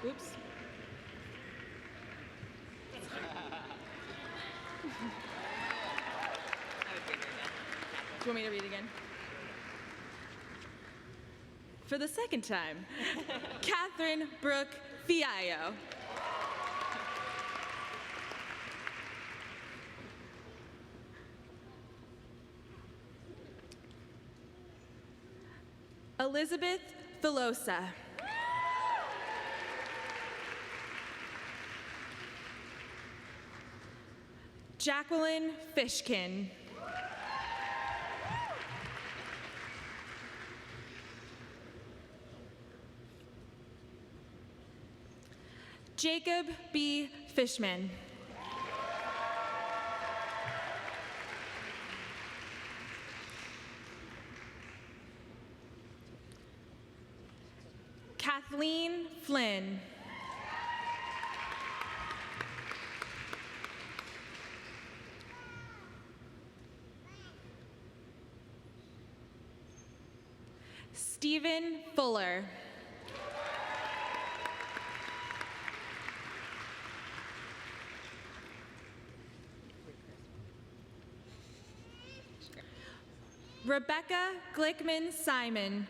Oops. Do you want me to read it again? For the second time, Catherine Brooke Fiallo. Elizabeth Filosa. Jacqueline Fishkin. Jacob B. Fishman. Kathleen Flynn. Stephen Fuller. Rebecca Glickman Simon.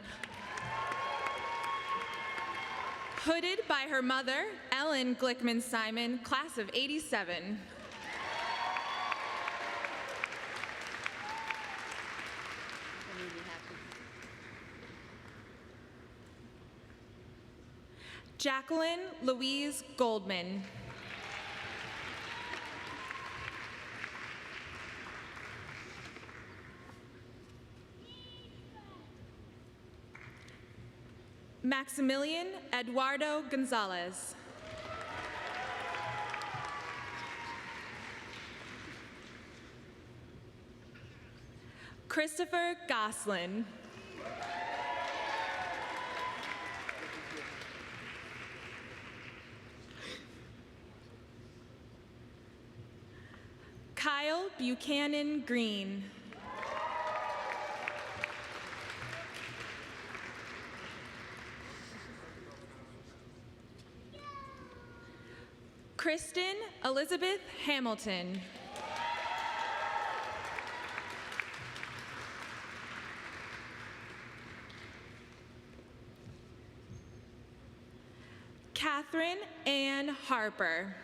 Hooded by her mother, Ellen Glickman Simon, class of '87. Jacqueline Louise Goldman. Maximilian Eduardo Gonzalez. Christopher Goslin. Kyle Buchanan Green. Kristen Elizabeth Hamilton. Catherine Ann Harper.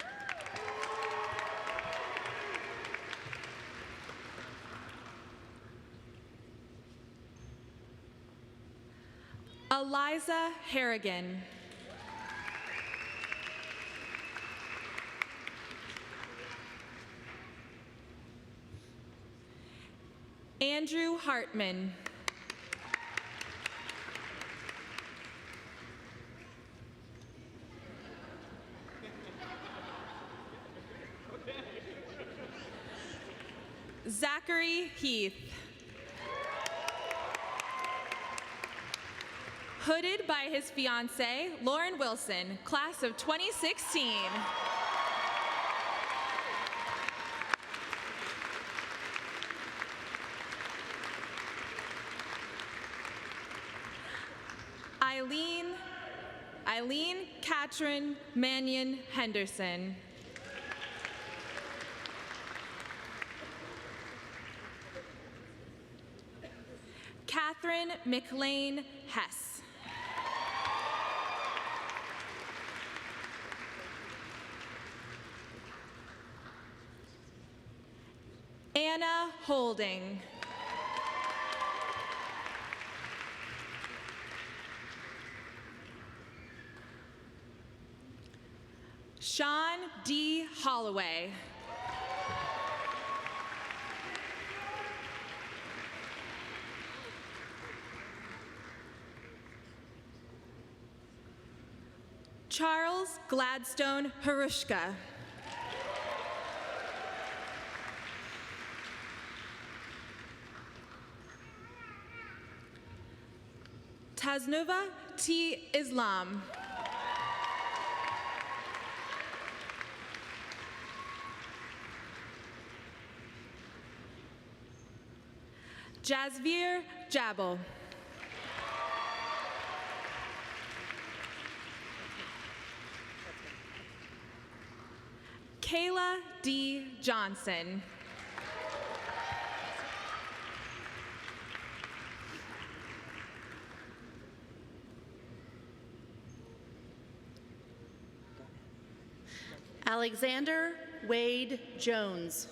Eliza Harrigan. Andrew Hartman. Zachary Heath. Hooded by his fiancée, Lauren Wilson, class of 2016. Eileen Katrin Mannion Henderson. Catherine McLean Hess. Anna Holding. Sean D. Holloway. Charles Gladstone Harushka. Taznova T. Islam. Jasveer Jabal. Kayla D. Johnson. Alexander Wade Jones.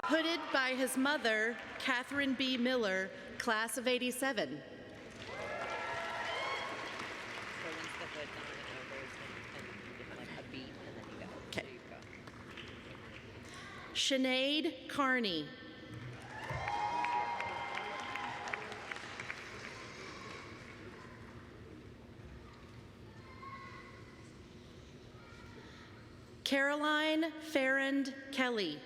Hooded by his mother, Catherine B. Miller, class of '87. Okay. Sinead Carney. Caroline Farrand Kelly.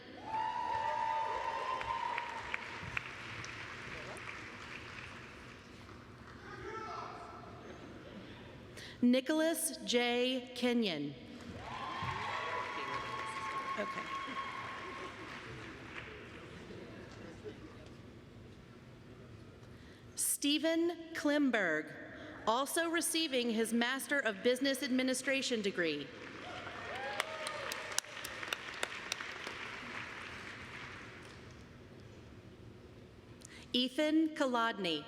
Nicholas J. Kenyon. Okay. Stephen Klimberg, also receiving his Master of Business Administration degree. Ethan Kolodny.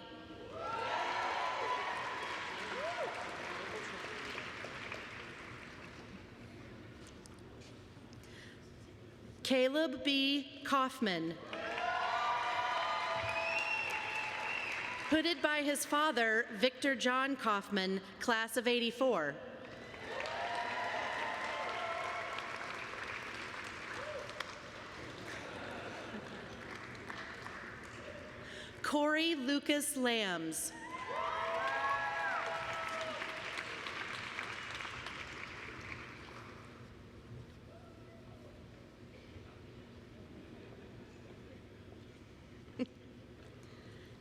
Caleb B. Kaufman. Hooded by his father, Victor John Kaufman, class of '84. Corey Lucas Lambs.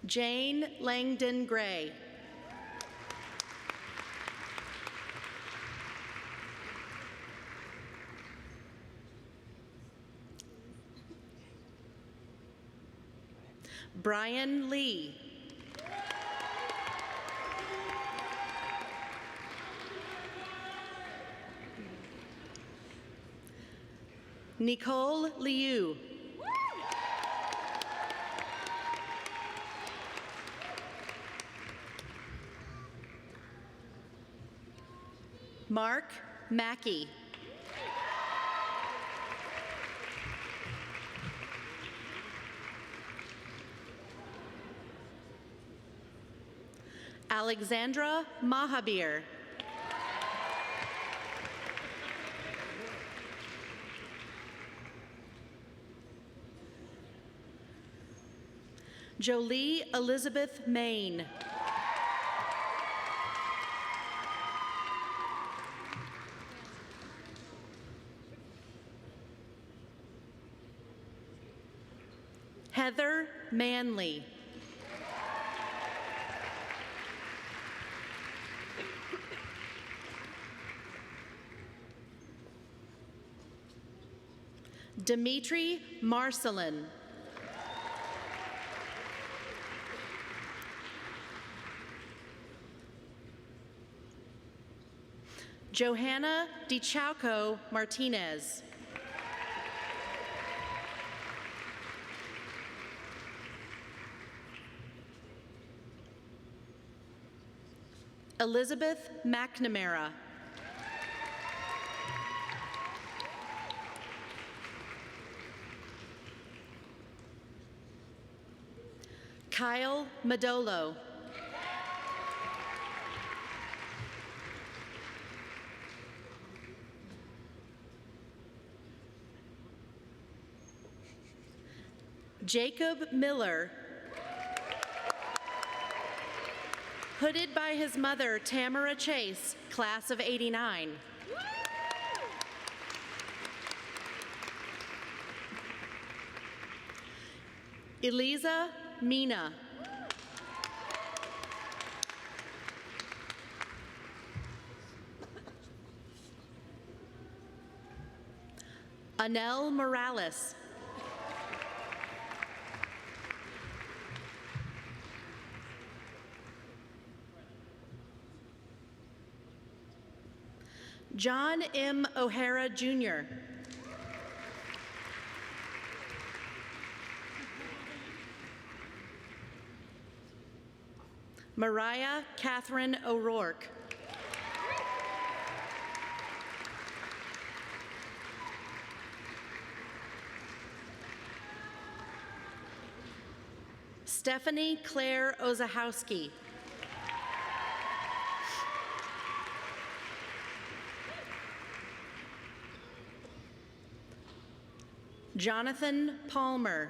Jane Langdon Gray. Brian Lee. Nicole Liu. Mark Mackey. Alexandra Mahabir. Jolie Elizabeth Main. Heather Manley. Dimitri Marcelin. Johanna DiCiauco Martinez. Elizabeth McNamara. Kyle Madolo. Jacob Miller. Hooded by his mother, Tamara Chase, class of '89. Eliza Mina. Anel Morales. John M. O'Hara, Jr. Mariah Catherine O'Rourke. Stephanie Claire Ozahowski. Jonathan Palmer.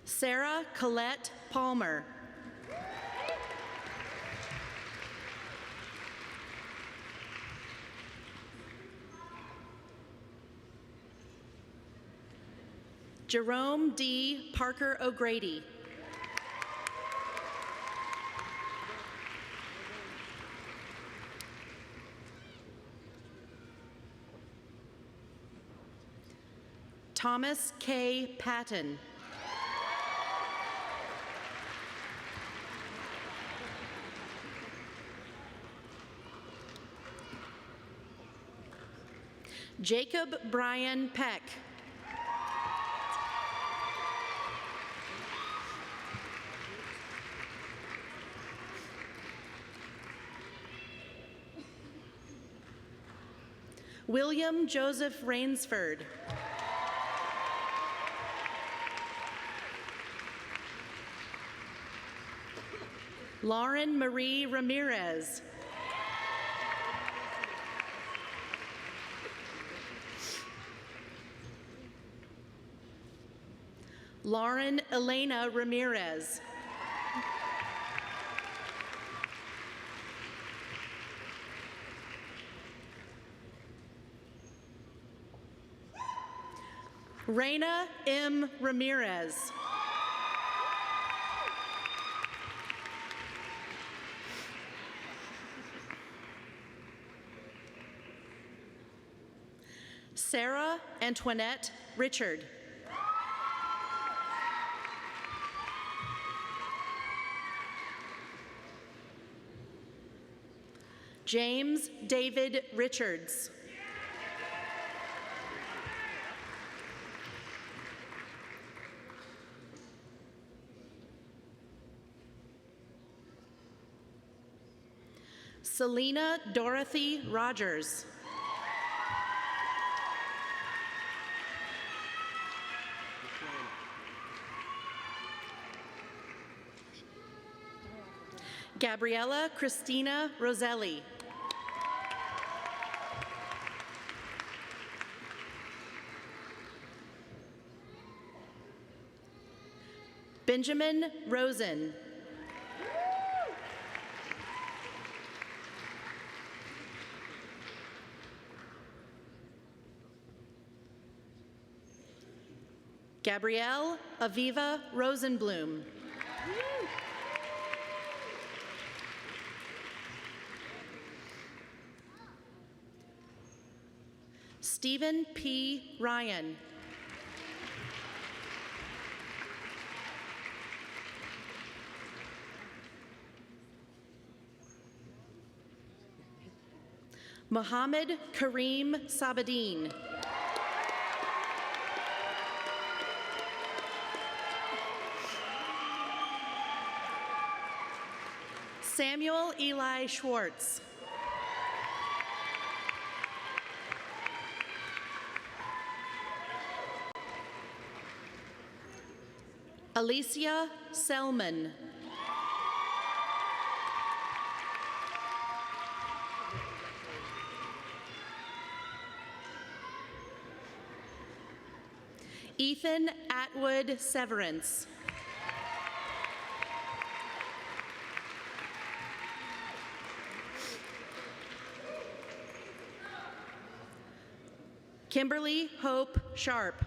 Sarah Colette Palmer. Jerome D. Parker O'Grady. Thomas K. Patton. Jacob Brian Peck. William Joseph Rainsford. Lauren Marie Ramirez. Lauren Elena Ramirez. Reina M. Ramirez. Sarah Antoinette Richard. James David Richards. Selena Dorothy Rogers. Gabriella Christina Roselli. Benjamin Rosen. Gabrielle Aviva Rosenblum. Stephen P. Ryan. Mohammed Kareem Sabadine. Samuel Eli Schwartz. Alicia Selman. Ethan Atwood Severance. Kimberly Hope Sharp.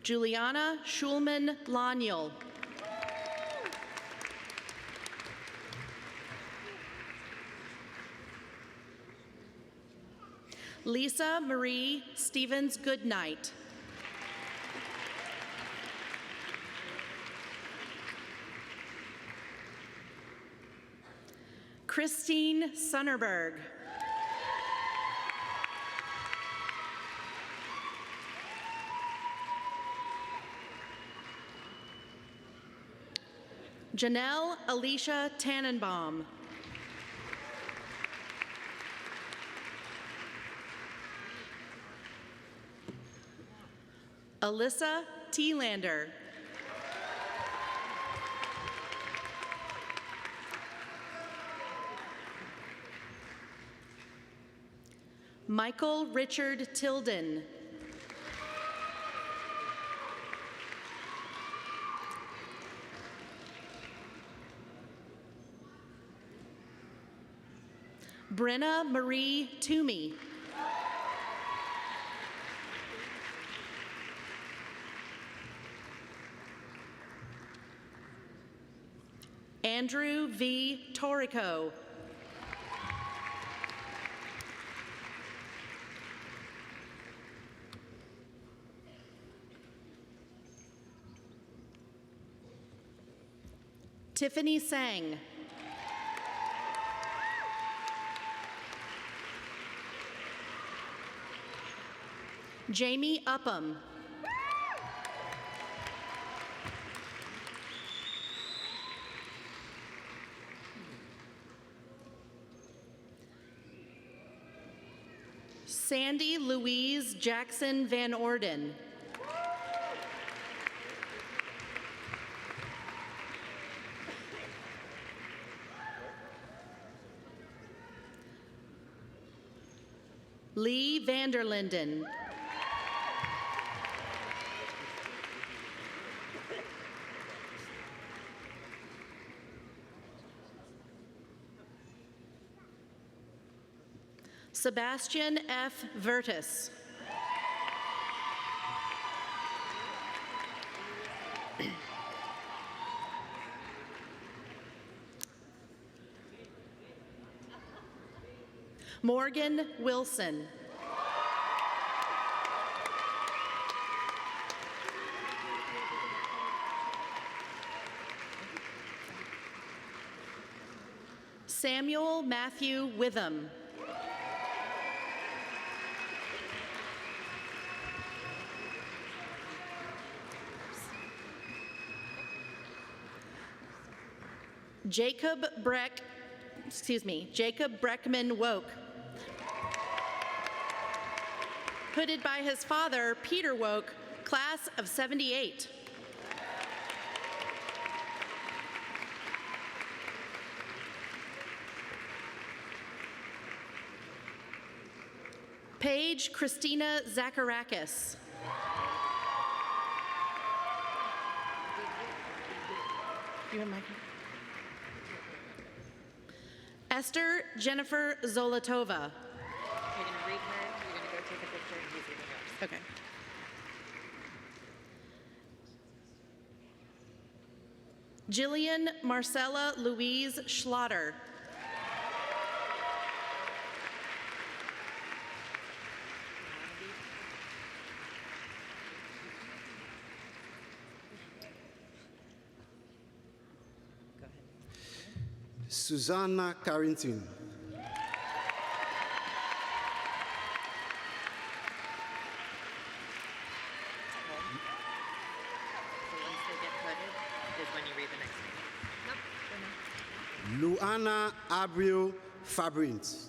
Juliana Schulman Laniel. Lisa Marie Stevens Goodnight. Christine Sunnerberg. Janelle Alicia Tannenbaum. Alyssa Thielander. Michael Richard Tilden. Brenna Marie Toomey. Andrew V. Torrico. Tiffany Sang. Jamie Upham. Sandy Louise Jackson Van Orden. Lee Vanderlinden. Sebastian F. Vertis. Morgan Wilson. Samuel Matthew Witham. Jacob Breckman Woke. Hooded by his father, Peter Woke, class of '78. Paige Christina Zacharakis. Esther Jennifer Zolatova. You're going to read her, you're going to go take a picture, and he's reading yours. Okay. Jillian Marcella Louise Schlatter. Susanna Carrington. Luana Abreu Fabrins.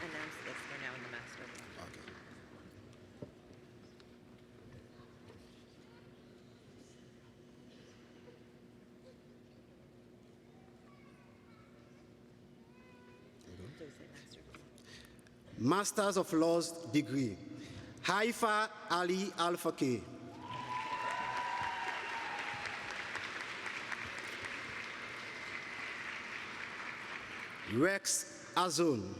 Announce this, we're now in the master. Okay. Masters of Laws degree. Haifa Ali Al-Fakir. Rex Azun.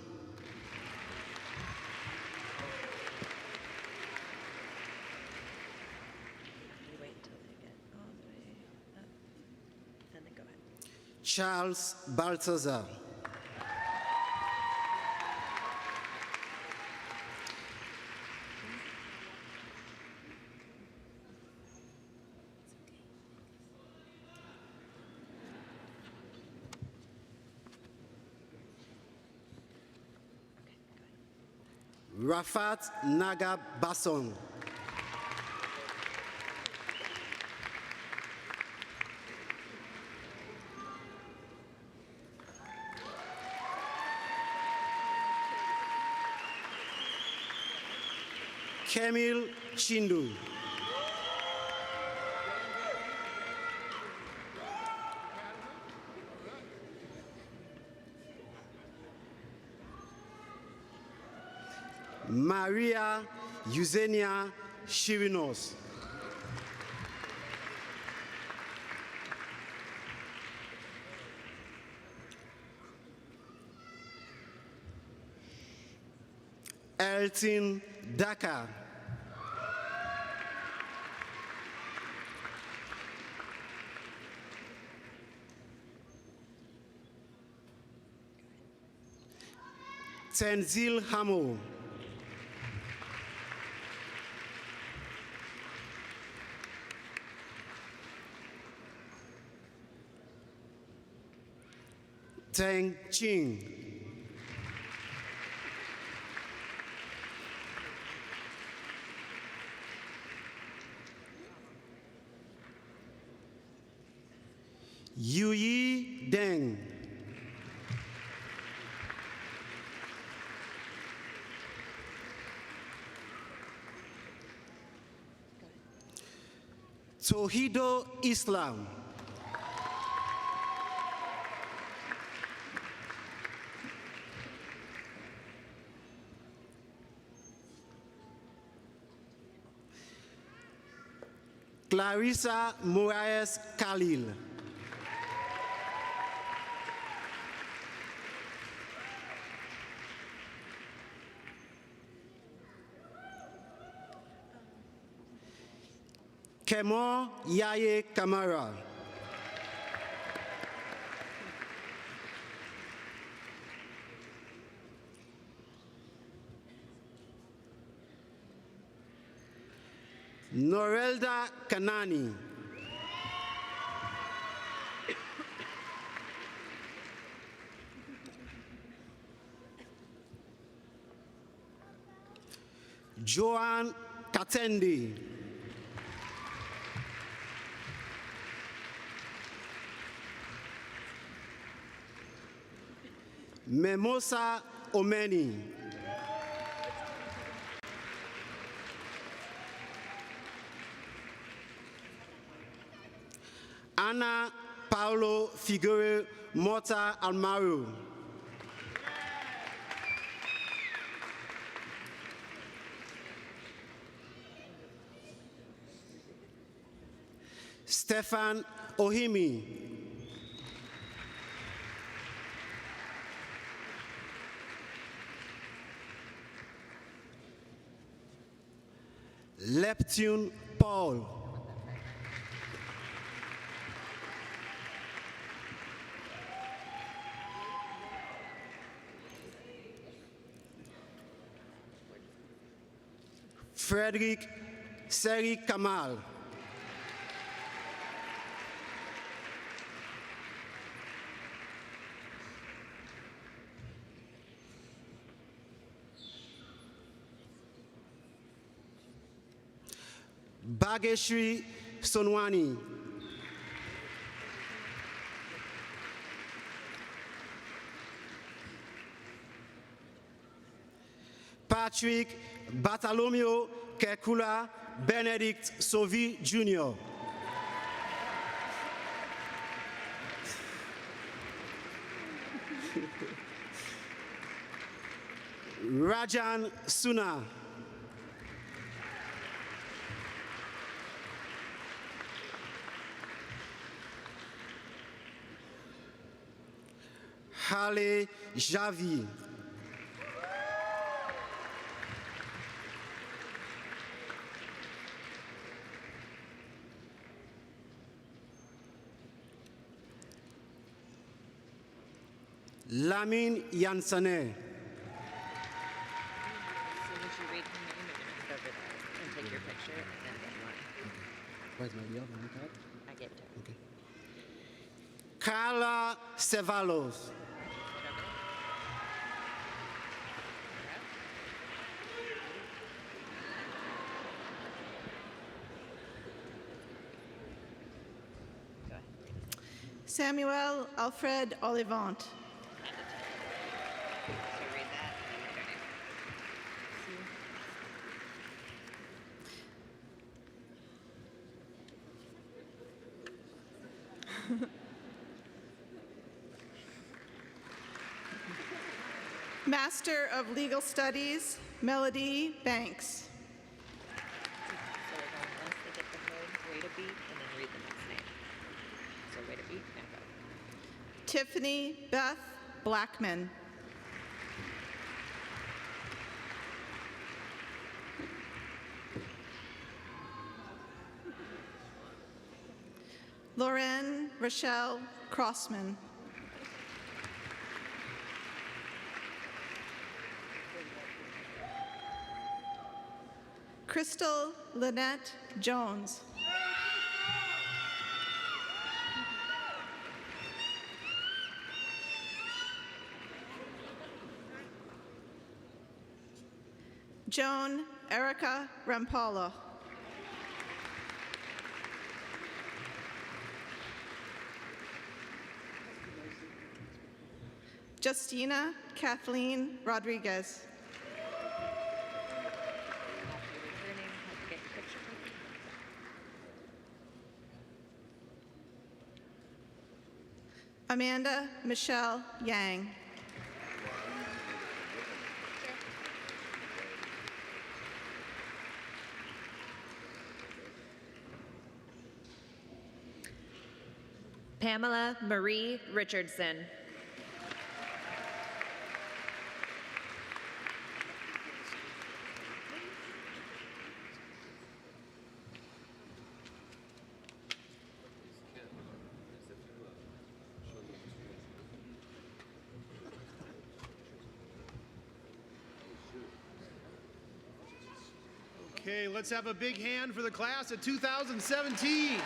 Wait until they get all the way up, and then go ahead. Charles Balthazar. Rafat Naga Basson. Kemil Chindu. Maria Eugenia Chirinos. Elton Dakar. Tenzil Hamo. Teng Ching. Yuyi Deng. Tohido Islam. Clarissa Moraes Khalil. Kemo Yaye Kamara. Norelda Kanani. Joan Katendi. Memosa Omeni. Ana Paulo Figueroa Mota Almaru. Stefan Ohimi. Leptune Paul. Frederick Seri Kamal. Bageshri Sonwani. Patrick Bartolomeo Kekula Benedict Sovi Jr. Rajan Suna. Hale Javi. Lamin Yansane. As soon as you read her name, you're going to head over there and take your picture and then get mine. Where's my deal? I gave it to her. Okay. Carla Cevallos. Samuel Alfred Olivant. So read that and then write her name. Master of Legal Studies, Melody Banks. So once they get the word, wait a beat and then read the next name. So wait a beat and go. Tiffany Beth Blackman. Lauren Rochelle Crossman. Crystal Lynette Jones. Joan Erica Rampalo. Justina Kathleen Rodriguez. Amanda Michelle Yang. Pamela Marie Richardson. Okay, let's have a big hand for the class of 2017.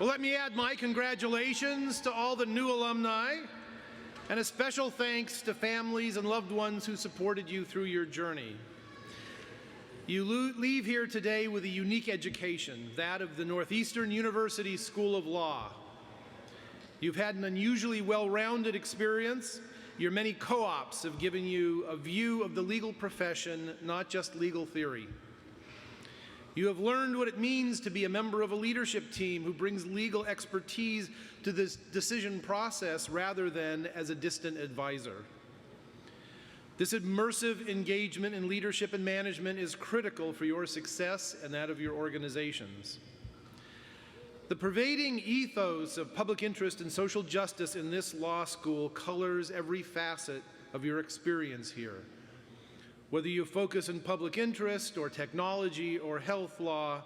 Well, let me add my congratulations to all the new alumni, and a special thanks to families and loved ones who supported you through your journey. You leave here today with a unique education, that of the Northeastern University School of Law. You've had an unusually well-rounded experience. Your many co-ops have given you a view of the legal profession, not just legal theory. You have learned what it means to be a member of a leadership team who brings legal expertise to this decision process rather than as a distant advisor. This immersive engagement in leadership and management is critical for your success and that of your organizations. The pervading ethos of public interest and social justice in this law school colors every facet of your experience here. Whether you focus on public interest or technology or health law,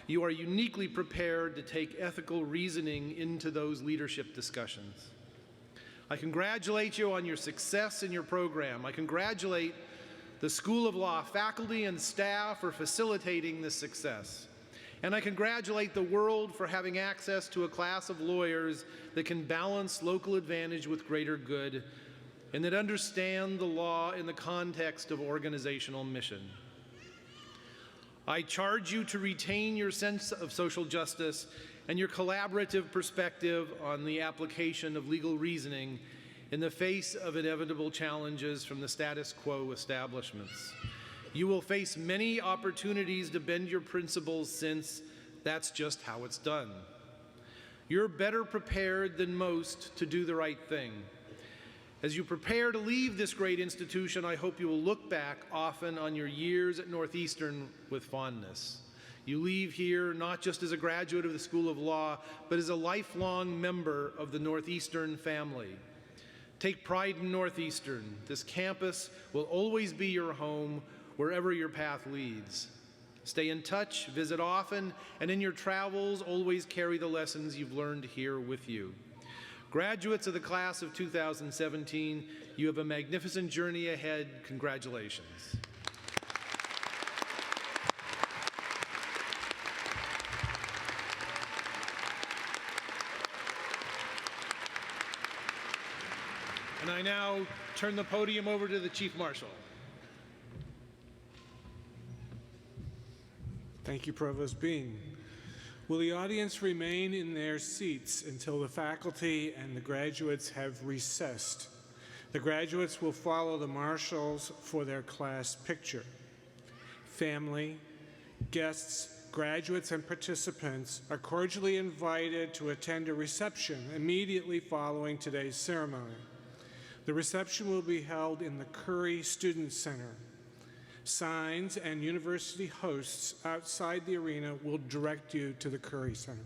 you are uniquely prepared to take ethical reasoning into those leadership discussions. I congratulate you on your success in your program. I congratulate the School of Law faculty and staff for facilitating this success. And I congratulate the world for having access to a class of lawyers that can balance local advantage with greater good and that understand the law in the context of organizational mission. I charge you to retain your sense of social justice and your collaborative perspective on the application of legal reasoning in the face of inevitable challenges from the status quo establishments. You will face many opportunities to bend your principles since that's just how it's done. You're better prepared than most to do the right thing. As you prepare to leave this great institution, I hope you will look back often on your years at Northeastern with fondness. You leave here not just as a graduate of the School of Law, but as a lifelong member of the Northeastern family. Take pride in Northeastern. This campus will always be your home wherever your path leads. Stay in touch, visit often, and in your travels, always carry the lessons you've learned here with you. Graduates of the class of 2017, you have a magnificent journey ahead. Congratulations. And I now turn the podium over to the Chief Marshal. Thank you, Provost Bean. Will the audience remain in their seats until the faculty and the graduates have recessed? The graduates will follow the marshals for their class picture. Family, guests, graduates, and participants are cordially invited to attend a reception immediately following today's ceremony. The reception will be held in the Curry Student Center. Signs and university hosts outside the arena will direct you to the Curry Center.